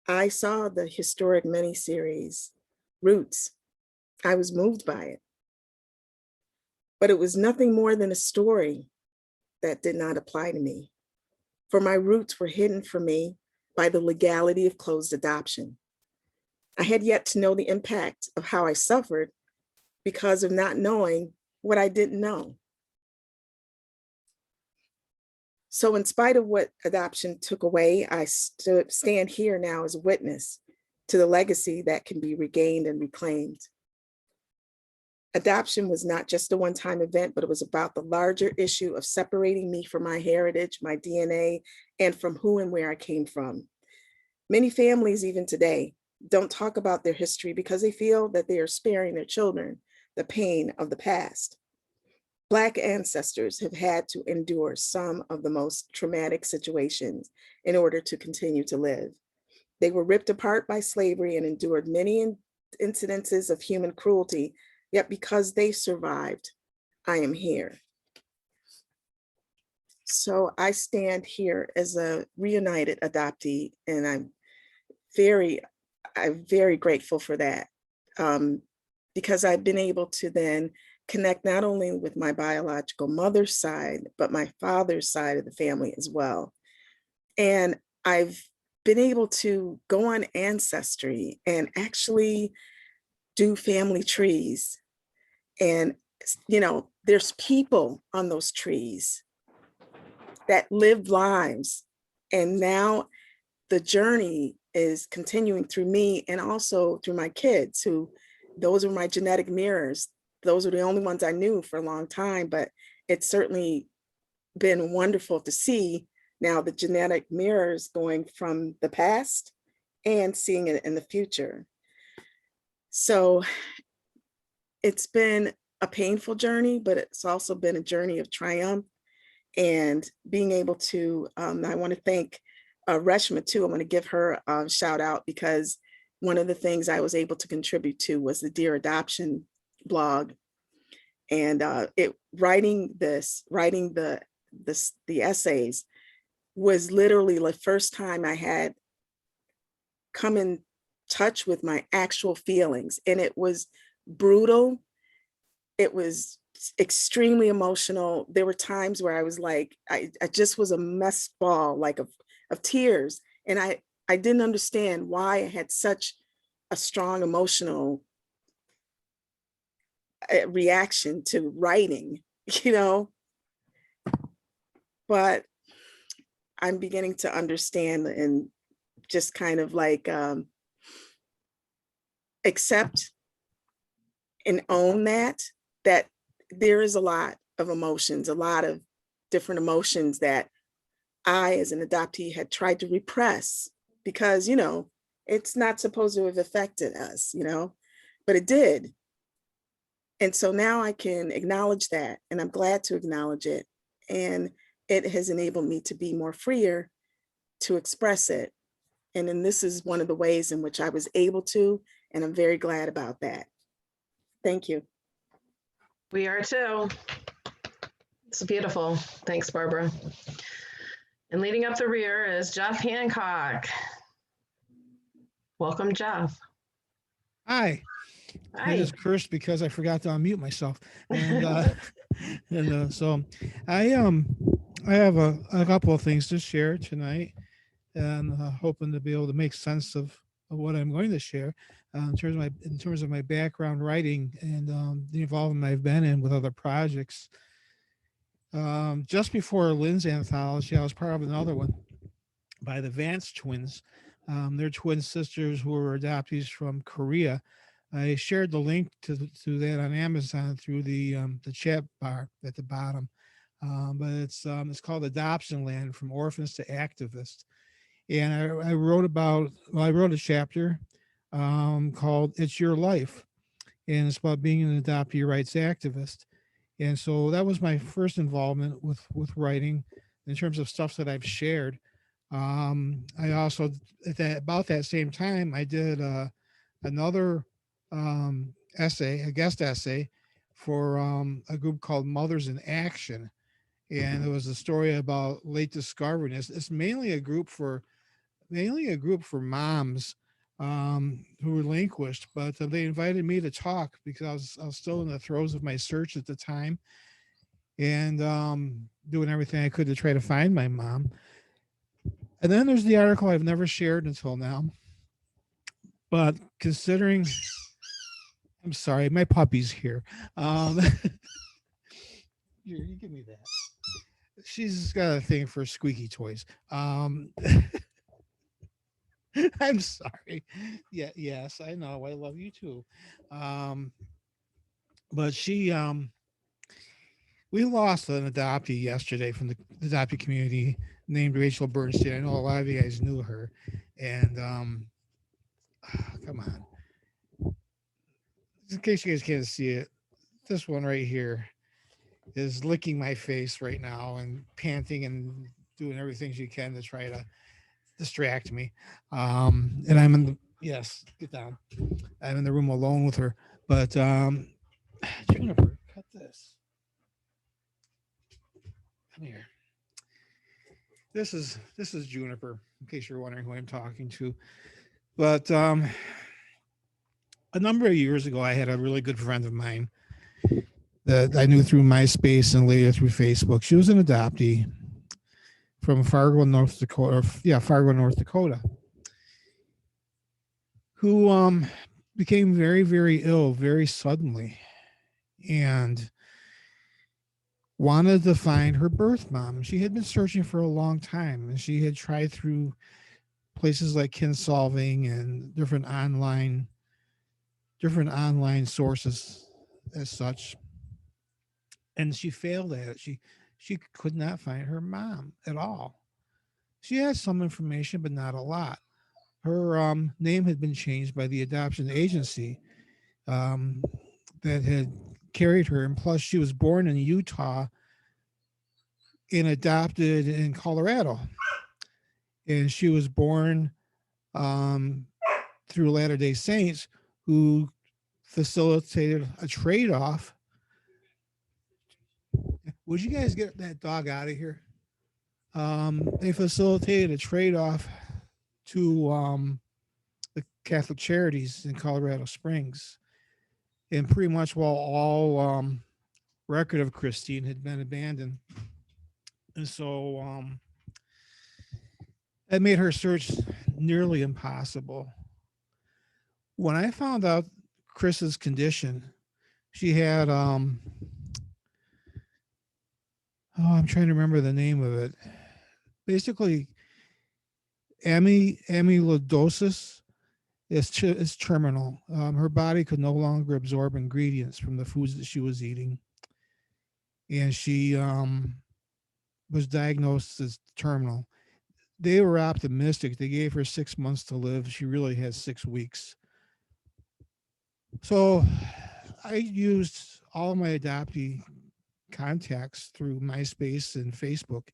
I saw the historic miniseries Roots. I was moved by it. But it was nothing more than a story that did not apply to me. For my roots were hidden from me by the legality of closed adoption. I had yet to know the impact of how I suffered because of not knowing what I didn't know. So in spite of what adoption took away, I stand here now as a witness to the legacy that can be regained and reclaimed. Adoption was not just a one-time event, but it was about the larger issue of separating me from my heritage, my DNA, and from who and where I came from. Many families, even today, don't talk about their history because they feel that they are sparing their children the pain of the past. Black ancestors have had to endure some of the most traumatic situations in order to continue to live. They were ripped apart by slavery and endured many incidences of human cruelty, yet because they survived, I am here. So I stand here as a reunited adoptee, and I'm very grateful for that, because I've been able to then connect not only with my biological mother's side, but my father's side of the family as well. And I've been able to go on Ancestry and actually do family trees. And, you know, there's people on those trees that lived lives. And now the journey is continuing through me and also through my kids, who, those are my genetic mirrors. Those are the only ones I knew for a long time, but it's certainly been wonderful to see now the genetic mirrors going from the past and seeing it in the future. So it's been a painful journey, but it's also been a journey of triumph and being able to, I want to thank Reshma too. I want to give her a shout out because one of the things I was able to contribute to was the Dear Adoption blog. And writing the essays was literally the first time I had come in touch with my actual feelings. And it was brutal. It was extremely emotional. There were times where I was like, I just was a mess ball, like of tears. And I didn't understand why I had such a strong emotional reaction to writing, you know, but I'm beginning to understand and just kind of like accept and own that there is a lot of emotions, a lot of different emotions that I, as an adoptee, had tried to repress because, you know, it's not supposed to have affected us, you know, but it did. And so now I can acknowledge that, and I'm glad to acknowledge it. And it has enabled me to be more freer to express it. And then this is one of the ways in which I was able to, and I'm very glad about that. Thank you. We are too. It's beautiful. Thanks, Barbara. And leading up the rear is Jeff Hancock. Welcome, Jeff. Hi. Hi. I just cursed because I forgot to unmute myself. And so I have a couple of things to share tonight, and hoping to be able to make sense of what I'm going to share in terms of my background writing and the involvement I've been in with other projects. Just before Lynn's anthology, I was part of another one by the Vance twins. They're twin sisters who were adoptees from Korea. I shared the link to that on Amazon through the chat bar at the bottom. But it's called Adoption Land: From Orphans to Activists. And I wrote a chapter called It's Your Life. And it's about being an adoptee rights activist. And so that was my first involvement with writing in terms of stuff that I've shared. I also, about that same time, I did another essay, a guest essay for a group called Mothers in Action. And it was a story about late discovery. It's mainly a group for moms who relinquished, but they invited me to talk because I was still in the throes of my search at the time and doing everything I could to try to find my mom. And then there's the article I've never shared until now. But considering, I'm sorry, my puppy's here. Here, you give me that. She's got a thing for squeaky toys. I'm sorry. Yeah, yes, I know. I love you too. But we lost an adoptee yesterday from the adoptee community named Rachel Bernstein. I know a lot of you guys knew her. And come on. In case you guys can't see it, this one right here is licking my face right now and panting and doing everything she can to try to distract me. And I'm in the, yes, get down. I'm in the room alone with her. But Juniper, cut this. Come here. This is Juniper, in case you're wondering who I'm talking to. But a number of years ago, I had a really good friend of mine that I knew through MySpace and later through Facebook. She was an adoptee from Fargo, North Dakota. Fargo, North Dakota, who became very, very ill very suddenly and wanted to find her birth mom. She had been searching for a long time, and she had tried through places like Kinsolving and different online sources as such. And she failed at it. She could not find her mom at all. She had some information, but not a lot. Her name had been changed by the adoption agency that had carried her. And plus, she was born in Utah and adopted in Colorado. And she was born through Latter-day Saints, who facilitated a trade-off. Would you guys get that dog out of here? They facilitated a trade-off to the Catholic Charities in Colorado Springs. And pretty much while all record of Christine had been abandoned. And so that made her search nearly impossible. When I found out Chris's condition, she had I'm trying to remember the name of it. Basically, amyloidosis is terminal. Her body could no longer absorb ingredients from the foods that she was eating, and she was diagnosed as terminal. They were optimistic. They gave her 6 months to live. She really had 6 weeks. So I used all of my adoptee contacts through MySpace and Facebook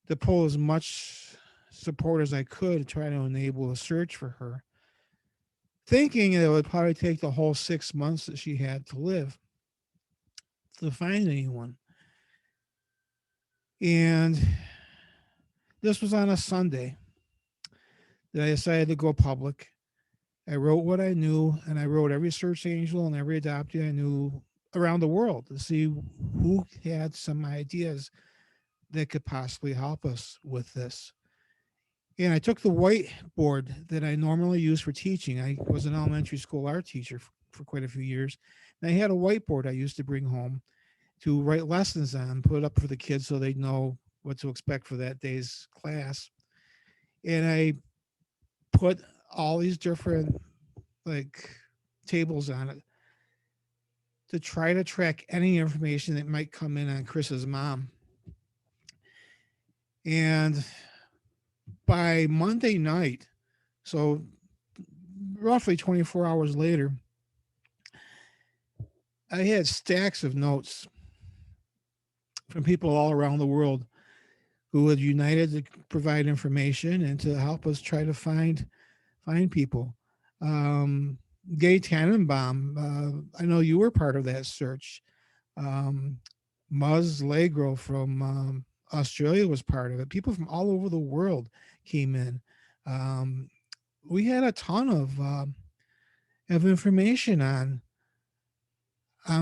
to pull as much support as I could to try to enable a search for her, thinking it would probably take the whole 6 months that she had to live to find anyone. And this was on a Sunday that I decided to go public. I wrote what I knew, and I wrote every search angel and every adoptee I knew around the world to see who had some ideas that could possibly help us with this. And I took the whiteboard that I normally use for teaching. I was an elementary school art teacher for quite a few years. And I had a whiteboard I used to bring home to write lessons on, put it up for the kids so they'd know what to expect for that day's class. And I put all these different like tables on it to try to track any information that might come in on Chris's mom. And by Monday night, so roughly 24 hours later, I had stacks of notes from people all around the world who had united to provide information and to help us try to find people. Gay Tannenbaum, I know you were part of that search. Muzz Legro from Australia was part of it. People from all over the world came in. We had a ton of information on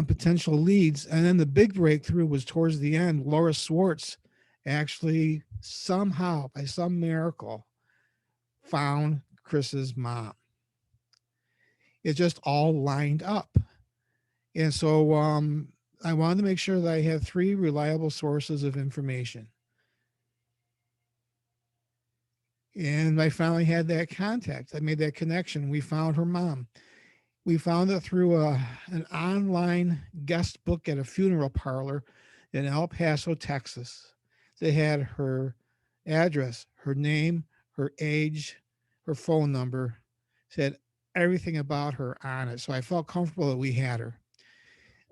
potential leads. And then the big breakthrough was towards the end. Laura Swartz actually somehow, by some miracle, found Chris's mom. It just all lined up. And so I wanted to make sure that I had 3 reliable sources of information. And I finally had that contact. I made that connection. We found her mom. We found it through an online guest book at a funeral parlor in El Paso, Texas. They had her address, her name, her age, her phone number, said everything about her on it. So I felt comfortable that we had her.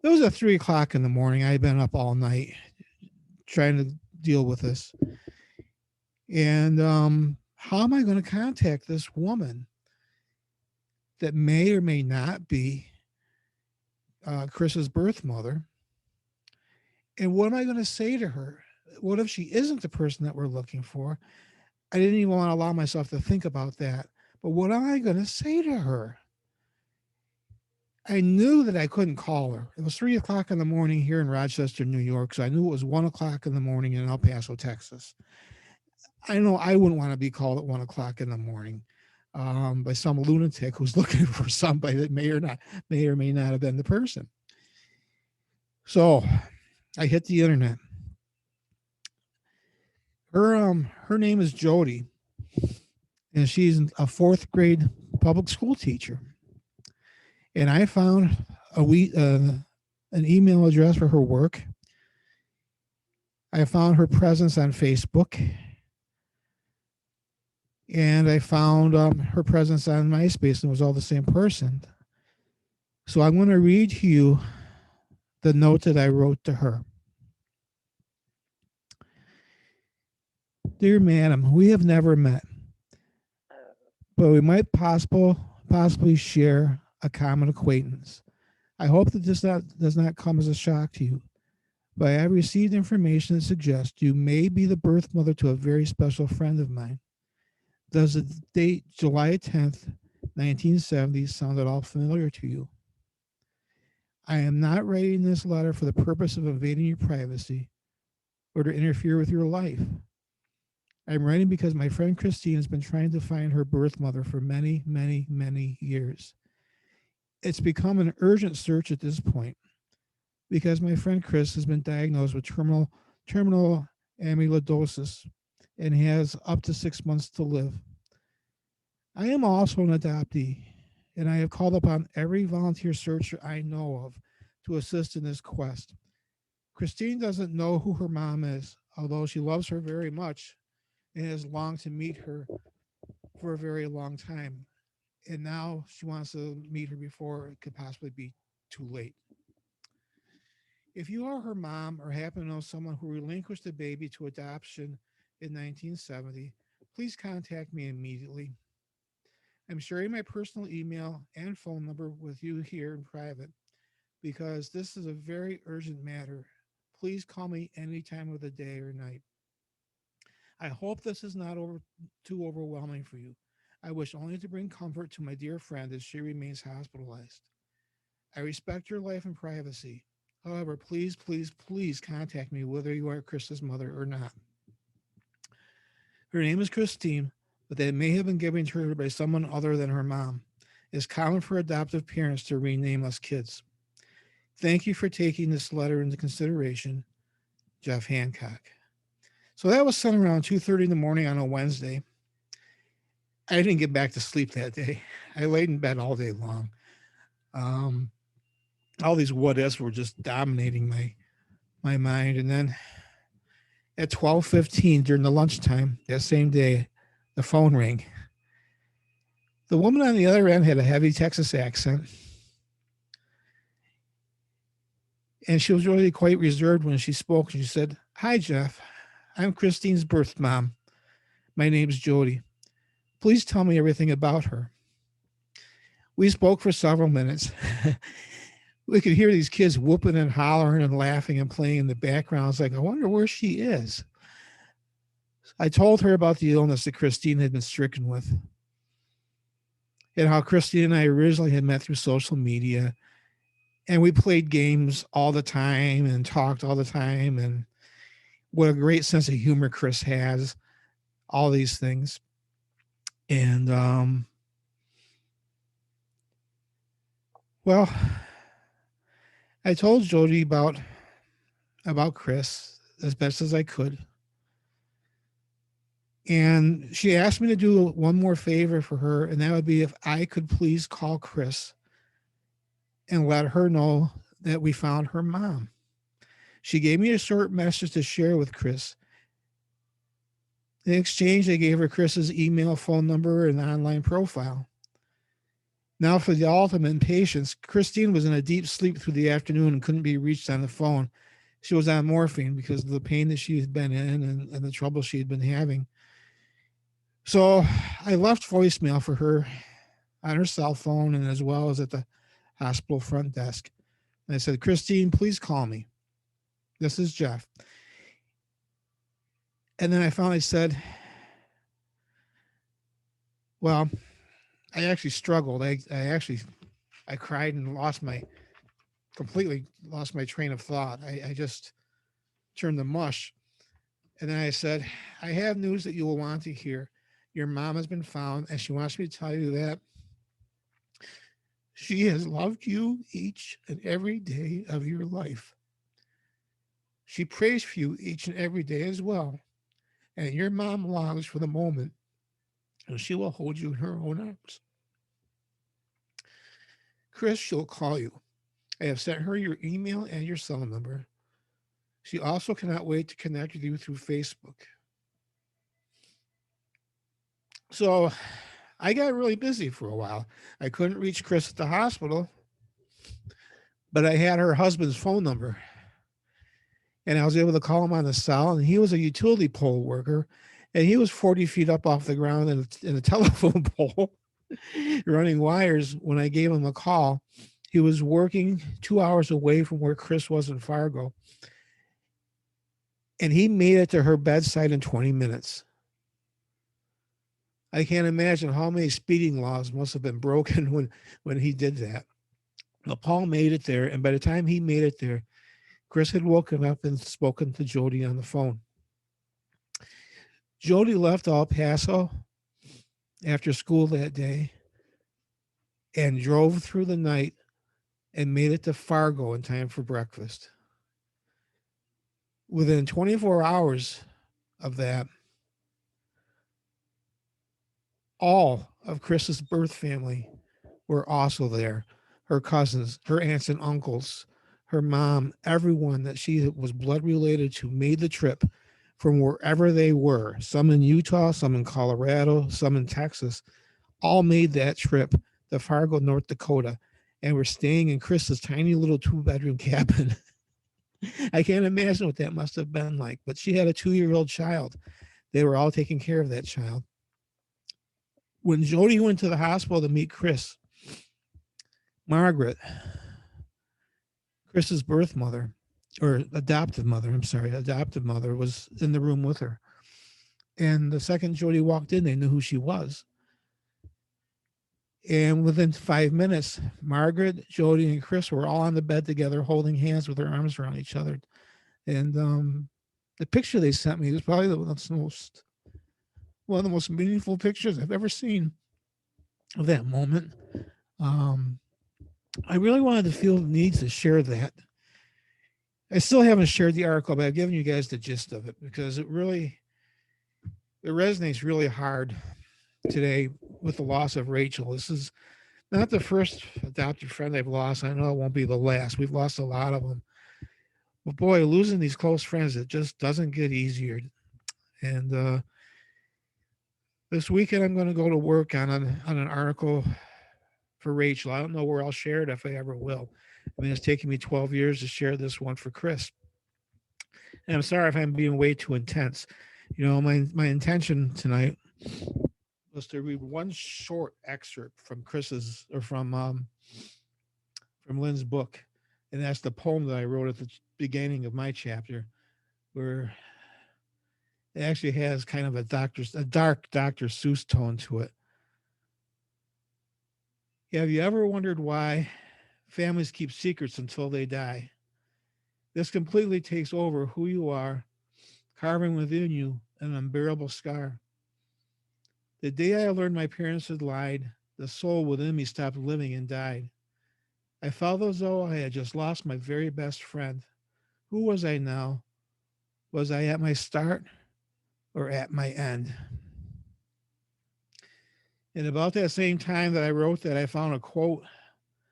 It was at 3 o'clock in the morning. I had been up all night trying to deal with this. And how am I going to contact this woman that may or may not be Chris's birth mother? And what am I going to say to her? What if she isn't the person that we're looking for? I didn't even want to allow myself to think about that. But what am I going to say to her? I knew that I couldn't call her. It was 3 o'clock in the morning here in Rochester, New York. So I knew it was 1 o'clock in the morning in El Paso, Texas. I know I wouldn't want to be called at 1 o'clock in the morning by some lunatic who's looking for somebody that may or may not have been the person. So I hit the internet. Her name is Jody, and she's a 4th grade public school teacher. And I found an email address for her work. I found her presence on Facebook. And I found her presence on MySpace, and it was all the same person. So I'm going to read to you the note that I wrote to her. Dear Madam, we have never met, but we might possibly share a common acquaintance. I hope that this does not come as a shock to you, but I have received information that suggests you may be the birth mother to a very special friend of mine. Does the date July 10th, 1970 sound at all familiar to you? I am not writing this letter for the purpose of invading your privacy or to interfere with your life. I'm writing because my friend Christine has been trying to find her birth mother for many, many, many years. It's become an urgent search at this point because my friend Chris has been diagnosed with terminal amyloidosis and has up to 6 months to live. I am also an adoptee, and I have called upon every volunteer searcher I know of to assist in this quest. Christine doesn't know who her mom is, although she loves her very much and has longed to meet her for a very long time. And now she wants to meet her before it could possibly be too late. If you are her mom or happen to know someone who relinquished a baby to adoption in 1970, please contact me immediately. I'm sharing my personal email and phone number with you here in private because this is a very urgent matter. Please call me any time of the day or night. I hope this is not too overwhelming for you. I wish only to bring comfort to my dear friend as she remains hospitalized. I respect your life and privacy. However, please, please, please contact me whether you are Chris's mother or not. Her name is Christine, but that may have been given to her by someone other than her mom. It's common for adoptive parents to rename us kids. Thank you for taking this letter into consideration, Jeff Hancock. So that was sent around 2:30 in the morning on a Wednesday. I didn't get back to sleep that day. I laid in bed all day long. All these what ifs were just dominating my mind. And then at 12:15 during the lunchtime that same day, the phone rang. The woman on the other end had a heavy Texas accent. And she was really quite reserved when she spoke. She said, "Hi, Jeff. I'm Christine's birth mom. My name's Jody. Please tell me everything about her." We spoke for several minutes. We could hear these kids whooping and hollering and laughing and playing in the background. I was like, I wonder where she is. I told her about the illness that Christine had been stricken with and how Christine and I originally had met through social media. And we played games all the time and talked all the time, and what a great sense of humor Chris has, all these things. And, well, I told Jody about Chris as best as I could. And she asked me to do one more favor for her, and that would be if I could please call Chris and let her know that we found her mom. She gave me a short message to share with Chris. In exchange, I gave her Chris's email, phone number, and online profile. Now for the ultimate patience, Christine was in a deep sleep through the afternoon and couldn't be reached on the phone. She was on morphine because of the pain that she had been in and the trouble she had been having. So I left voicemail for her on her cell phone and as well as at the hospital front desk. And I said, "Christine, please call me. This is Jeff." And then I finally said, well, I actually struggled. I cried and completely lost my train of thought. I just turned to mush. And then I said, "I have news that you will want to hear. Your mom has been found, and she wants me to tell you that she has loved you each and every day of your life. She prays for you each and every day as well. And your mom longs for the moment, and she will hold you in her own arms. Chris, she'll call you. I have sent her your email and your cell number. She also cannot wait to connect with you through Facebook." So I got really busy for a while. I couldn't reach Chris at the hospital, but I had her husband's phone number. And I was able to call him on the cell, and he was a utility pole worker, and he was 40 feet up off the ground in a telephone pole running wires when I gave him a call. He was working 2 hours away from where Chris was in Fargo. And he made it to her bedside in 20 minutes. I can't imagine how many speeding laws must have been broken when he did that. But Paul made it there, and by the time he made it there, Chris had woken up and spoken to Jody on the phone. Jody left El Paso after school that day and drove through the night and made it to Fargo in time for breakfast. Within 24 hours of that, all of Chris's birth family were also there. Her cousins, her aunts and uncles, her mom, everyone that she was blood related to made the trip from wherever they were. Some in Utah, some in Colorado, some in Texas, all made that trip to Fargo, North Dakota, and were staying in Chris's tiny little 2-bedroom cabin. I can't imagine what that must have been like, but she had a 2-year-old child. They were all taking care of that child. When Jody went to the hospital to meet Chris, Margaret, Chris's birth mother, or adoptive mother, was in the room with her. And the second Jody walked in, they knew who she was. And within 5 minutes, Margaret, Jody, and Chris were all on the bed together, holding hands with their arms around each other. And the picture they sent me was probably the most one of the most meaningful pictures I've ever seen of that moment. I really wanted to feel the need to share that. I still haven't shared the article, but I've given you guys the gist of it because it resonates really hard today with the loss of Rachel. This is not the first adopted friend I've lost. I know it won't be the last. We've lost a lot of them. But boy, losing these close friends, it just doesn't get easier. And this weekend, I'm going to go to work on an article for Rachel. I don't know where I'll share it if I ever will. I mean, it's taken me 12 years to share this one for Chris. And I'm sorry if I'm being way too intense. You know, my intention tonight was to read one short excerpt from Chris's or from Lynn's book. And that's the poem that I wrote at the beginning of my chapter, where it actually has kind of a dark Dr. Seuss tone to it. Have you ever wondered why families keep secrets until they die? This completely takes over who you are, carving within you an unbearable scar. The day I learned my parents had lied, the soul within me stopped living and died. I felt as though I had just lost my very best friend. Who was I now? Was I at my start or at my end? And about that same time that I wrote that, I found a quote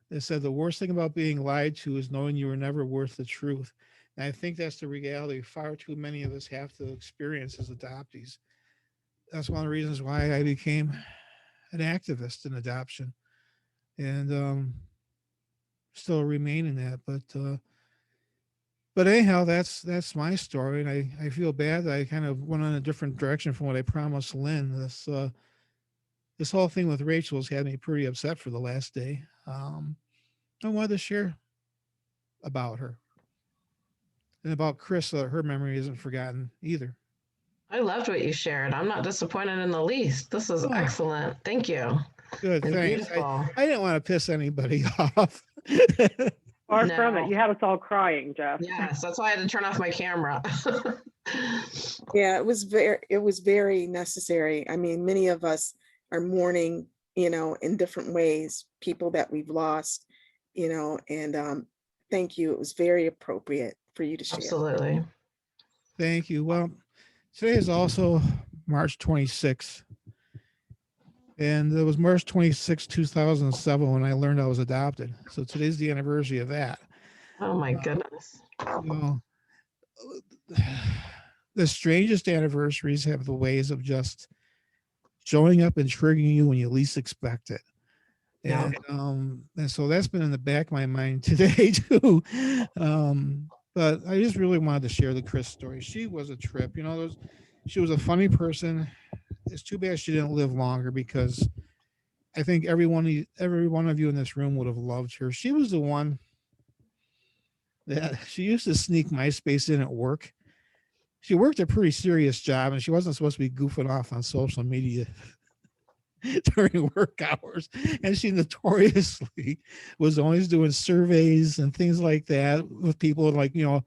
that said, the worst thing about being lied to is knowing you were never worth the truth. And I think that's the reality far too many of us have to experience as adoptees. That's one of the reasons why I became an activist in adoption and still remain in that. But anyhow, that's my story. And I feel bad that I kind of went on a different direction from what I promised Lynn. This whole thing with Rachel has had me pretty upset for the last day. I wanted to share about her and about Chris so that her memory isn't forgotten either. I loved what you shared. I'm not disappointed in the least. This is excellent. Thank you. Good, And thanks. beautiful. I didn't want to piss anybody off. Far from it. You had us all crying, Jeff. Yes, that's why I had to turn off my camera. Yeah, it was very necessary. I mean, many of us are mourning, you know, in different ways, people that we've lost, you know, and thank you. It was very appropriate for you to share. Absolutely. Thank you. Well, today is also March 26th. And it was March 26, 2007 when I learned I was adopted. So today's the anniversary of that. Oh my goodness. You know, the strangest anniversaries have the ways of just showing up and triggering you when you least expect it. And so that's been in the back of my mind today too. But I just really wanted to share the Chris story. She was a trip, you know, she was a funny person. It's too bad she didn't live longer because I think every one of you in this room would have loved her. She was the one that she used to sneak MySpace in at work. She worked a pretty serious job and she wasn't supposed to be goofing off on social media during work hours. And she notoriously was always doing surveys and things like that with people like, you know,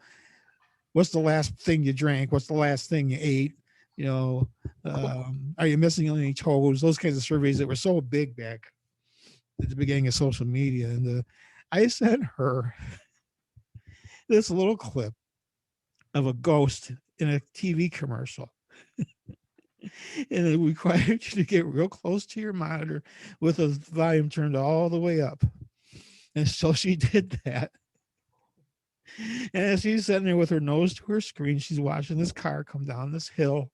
what's the last thing you drank? What's the last thing you ate? You know, are you missing any toes? Those kinds of surveys that were so big back at the beginning of social media. And I sent her this little clip of a ghost in a TV commercial. And it required you to get real close to your monitor with the volume turned all the way up. And so she did that. And as she's sitting there with her nose to her screen, she's watching this car come down this hill.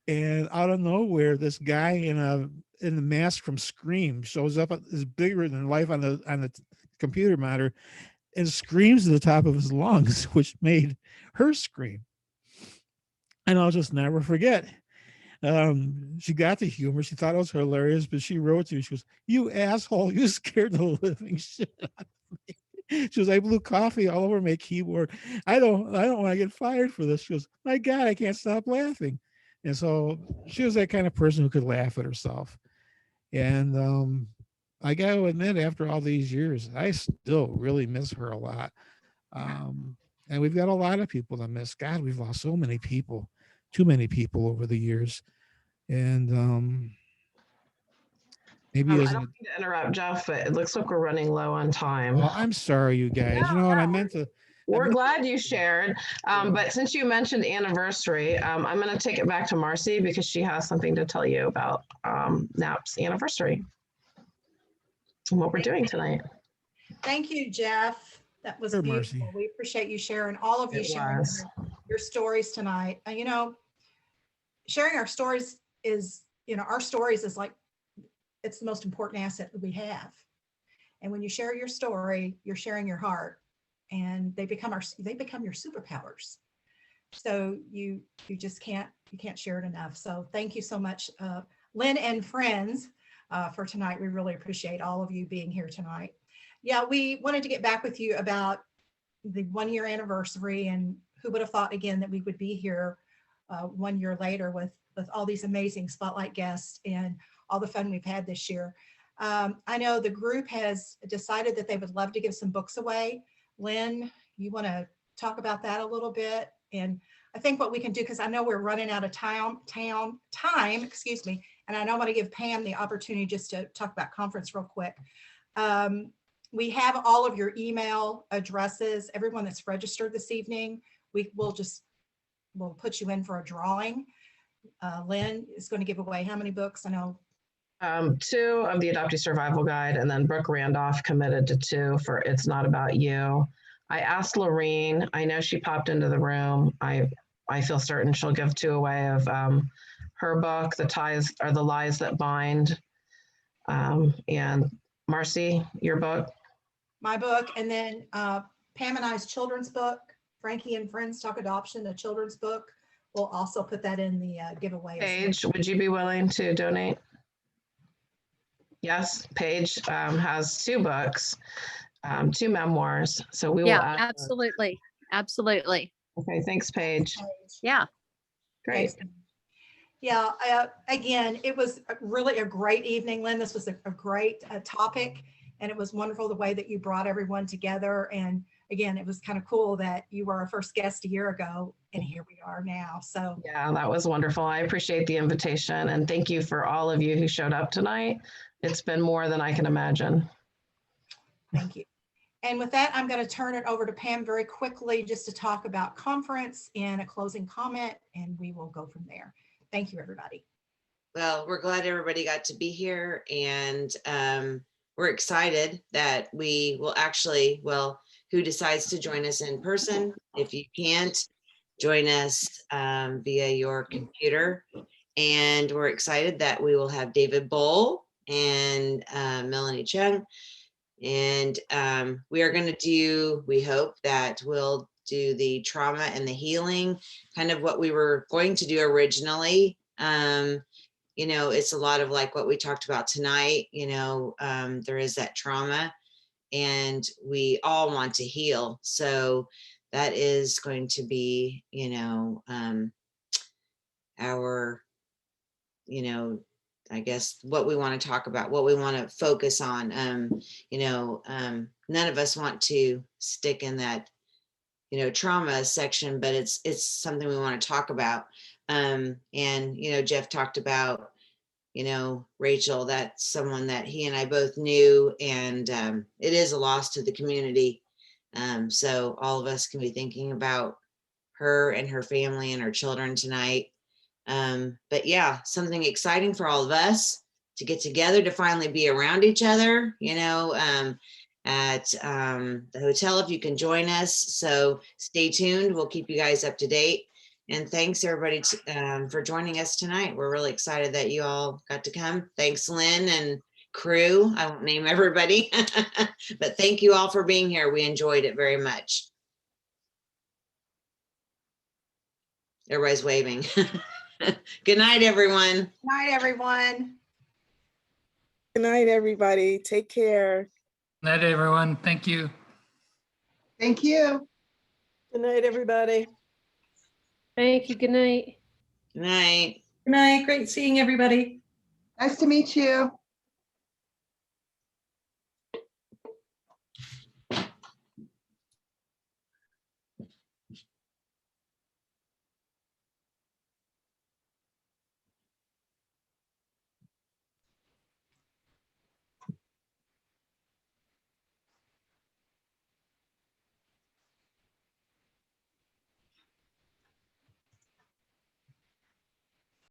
And out of nowhere, this guy in the mask from Scream shows up, is bigger than life on the computer monitor, and screams at the top of his lungs, which made her scream. And I'll just never forget. She got the humor. She thought it was hilarious, but she wrote to me. She goes, "You asshole! You scared the living shit out of me." She goes, "I blew coffee all over my keyboard. I don't want to get fired for this." She goes, "My God, I can't stop laughing." And so she was that kind of person who could laugh at herself. And I got to admit, after all these years, I still really miss her a lot. And we've got a lot of people to miss. God, we've lost so many people too many people over the years. And maybe I as don't an, mean to interrupt, Jeff, but it looks like we're running low on time. well, I'm sorry, you guys. You know what I meant to. We're glad you shared. But since you mentioned anniversary, I'm going to take it back to Marcy because she has something to tell you about NAAP's anniversary and what we're doing tonight. Thank you, Jeff. That was Sure, beautiful. Marcy. We appreciate you sharing, all of you It sharing was. your stories tonight. You know, sharing our stories is, our stories is like, it's the most important asset that we have. And when you share your story, you're sharing your heart, and they become your superpowers. So you just can't share it enough. So thank you so much, Lynn and Friends, for tonight. We really appreciate all of you being here tonight. Yeah, we wanted to get back with you about the 1 year anniversary, and who would have thought again that we would be here 1 year later with all these amazing spotlight guests and all the fun we've had this year. I know the group has decided that they would love to give some books away. Lynn, you want to talk about that a little bit? And I think what we can do, because I know we're running out of time, excuse me, and I know I want to give Pam the opportunity just to talk about conference real quick. We have all of your email addresses, everyone that's registered this evening. We'll put you in for a drawing. Lynn is going to give away how many books? I know 2 of the Adoptee Survival Guide, and then Brooke Randolph committed to 2 for It's Not About You. I asked Lorene, I know she popped into the room. I feel certain she'll give 2 away of her book, The Ties Are the Lies That Bind. And Marcy, your book? my book, and then Pam and I's children's book, Frankie and Friends Talk Adoption, a children's book. We'll also put that in the giveaway. Paige, would you be willing to donate? Yes, Paige has 2 books, 2 memoirs. So we will add absolutely. Absolutely. Okay, thanks, Paige. Yeah. Great. Yeah, again, it was really a great evening, Lynn. This was a great topic, and it was wonderful the way that you brought everyone together. And again, it was kind of cool that you were our first guest a year ago, and here we are now. So yeah, that was wonderful. I appreciate the invitation, and thank you for all of you who showed up tonight. It's been more than I can imagine. Thank you. And with that, I'm going to turn it over to Pam very quickly just to talk about conference and a closing comment, and we will go from there. Thank you, everybody. Well, we're glad everybody got to be here, and we're excited that we will actually, who decides to join us in person. If you can't, join us via your computer. And we're excited that we will have David Bowl and Melanie Chung. And we are going to do, we hope that we'll do the trauma and the healing, kind of what we were going to do originally. You know, it's a lot of like what we talked about tonight. You know, there is that trauma, and we all want to heal. So that is going to be, you know, our, you know, I guess what we want to talk about, what we want to focus on. You know, none of us want to stick in that, you know, trauma section, but it's something we want to talk about. And, you know, Jeff talked about, you know, Rachel, that's someone that he and I both knew, and it is a loss to the community. So all of us can be thinking about her and her family and her children tonight. But yeah, something exciting for all of us to get together, to finally be around each other, you know, at the hotel, if you can join us. So stay tuned. We'll keep you guys up to date. And thanks everybody for joining us tonight. We're really excited that you all got to come. Thanks, Lynn and crew. I won't name everybody, but thank you all for being here. We enjoyed it very much. Everybody's waving. Good night, everyone. Good night, everyone. Good night, everybody. Take care. Good night, everyone. Thank you. Thank you. Good night, everybody. Thank you. Good night. Good night. Good night. Great seeing everybody. Nice to meet you.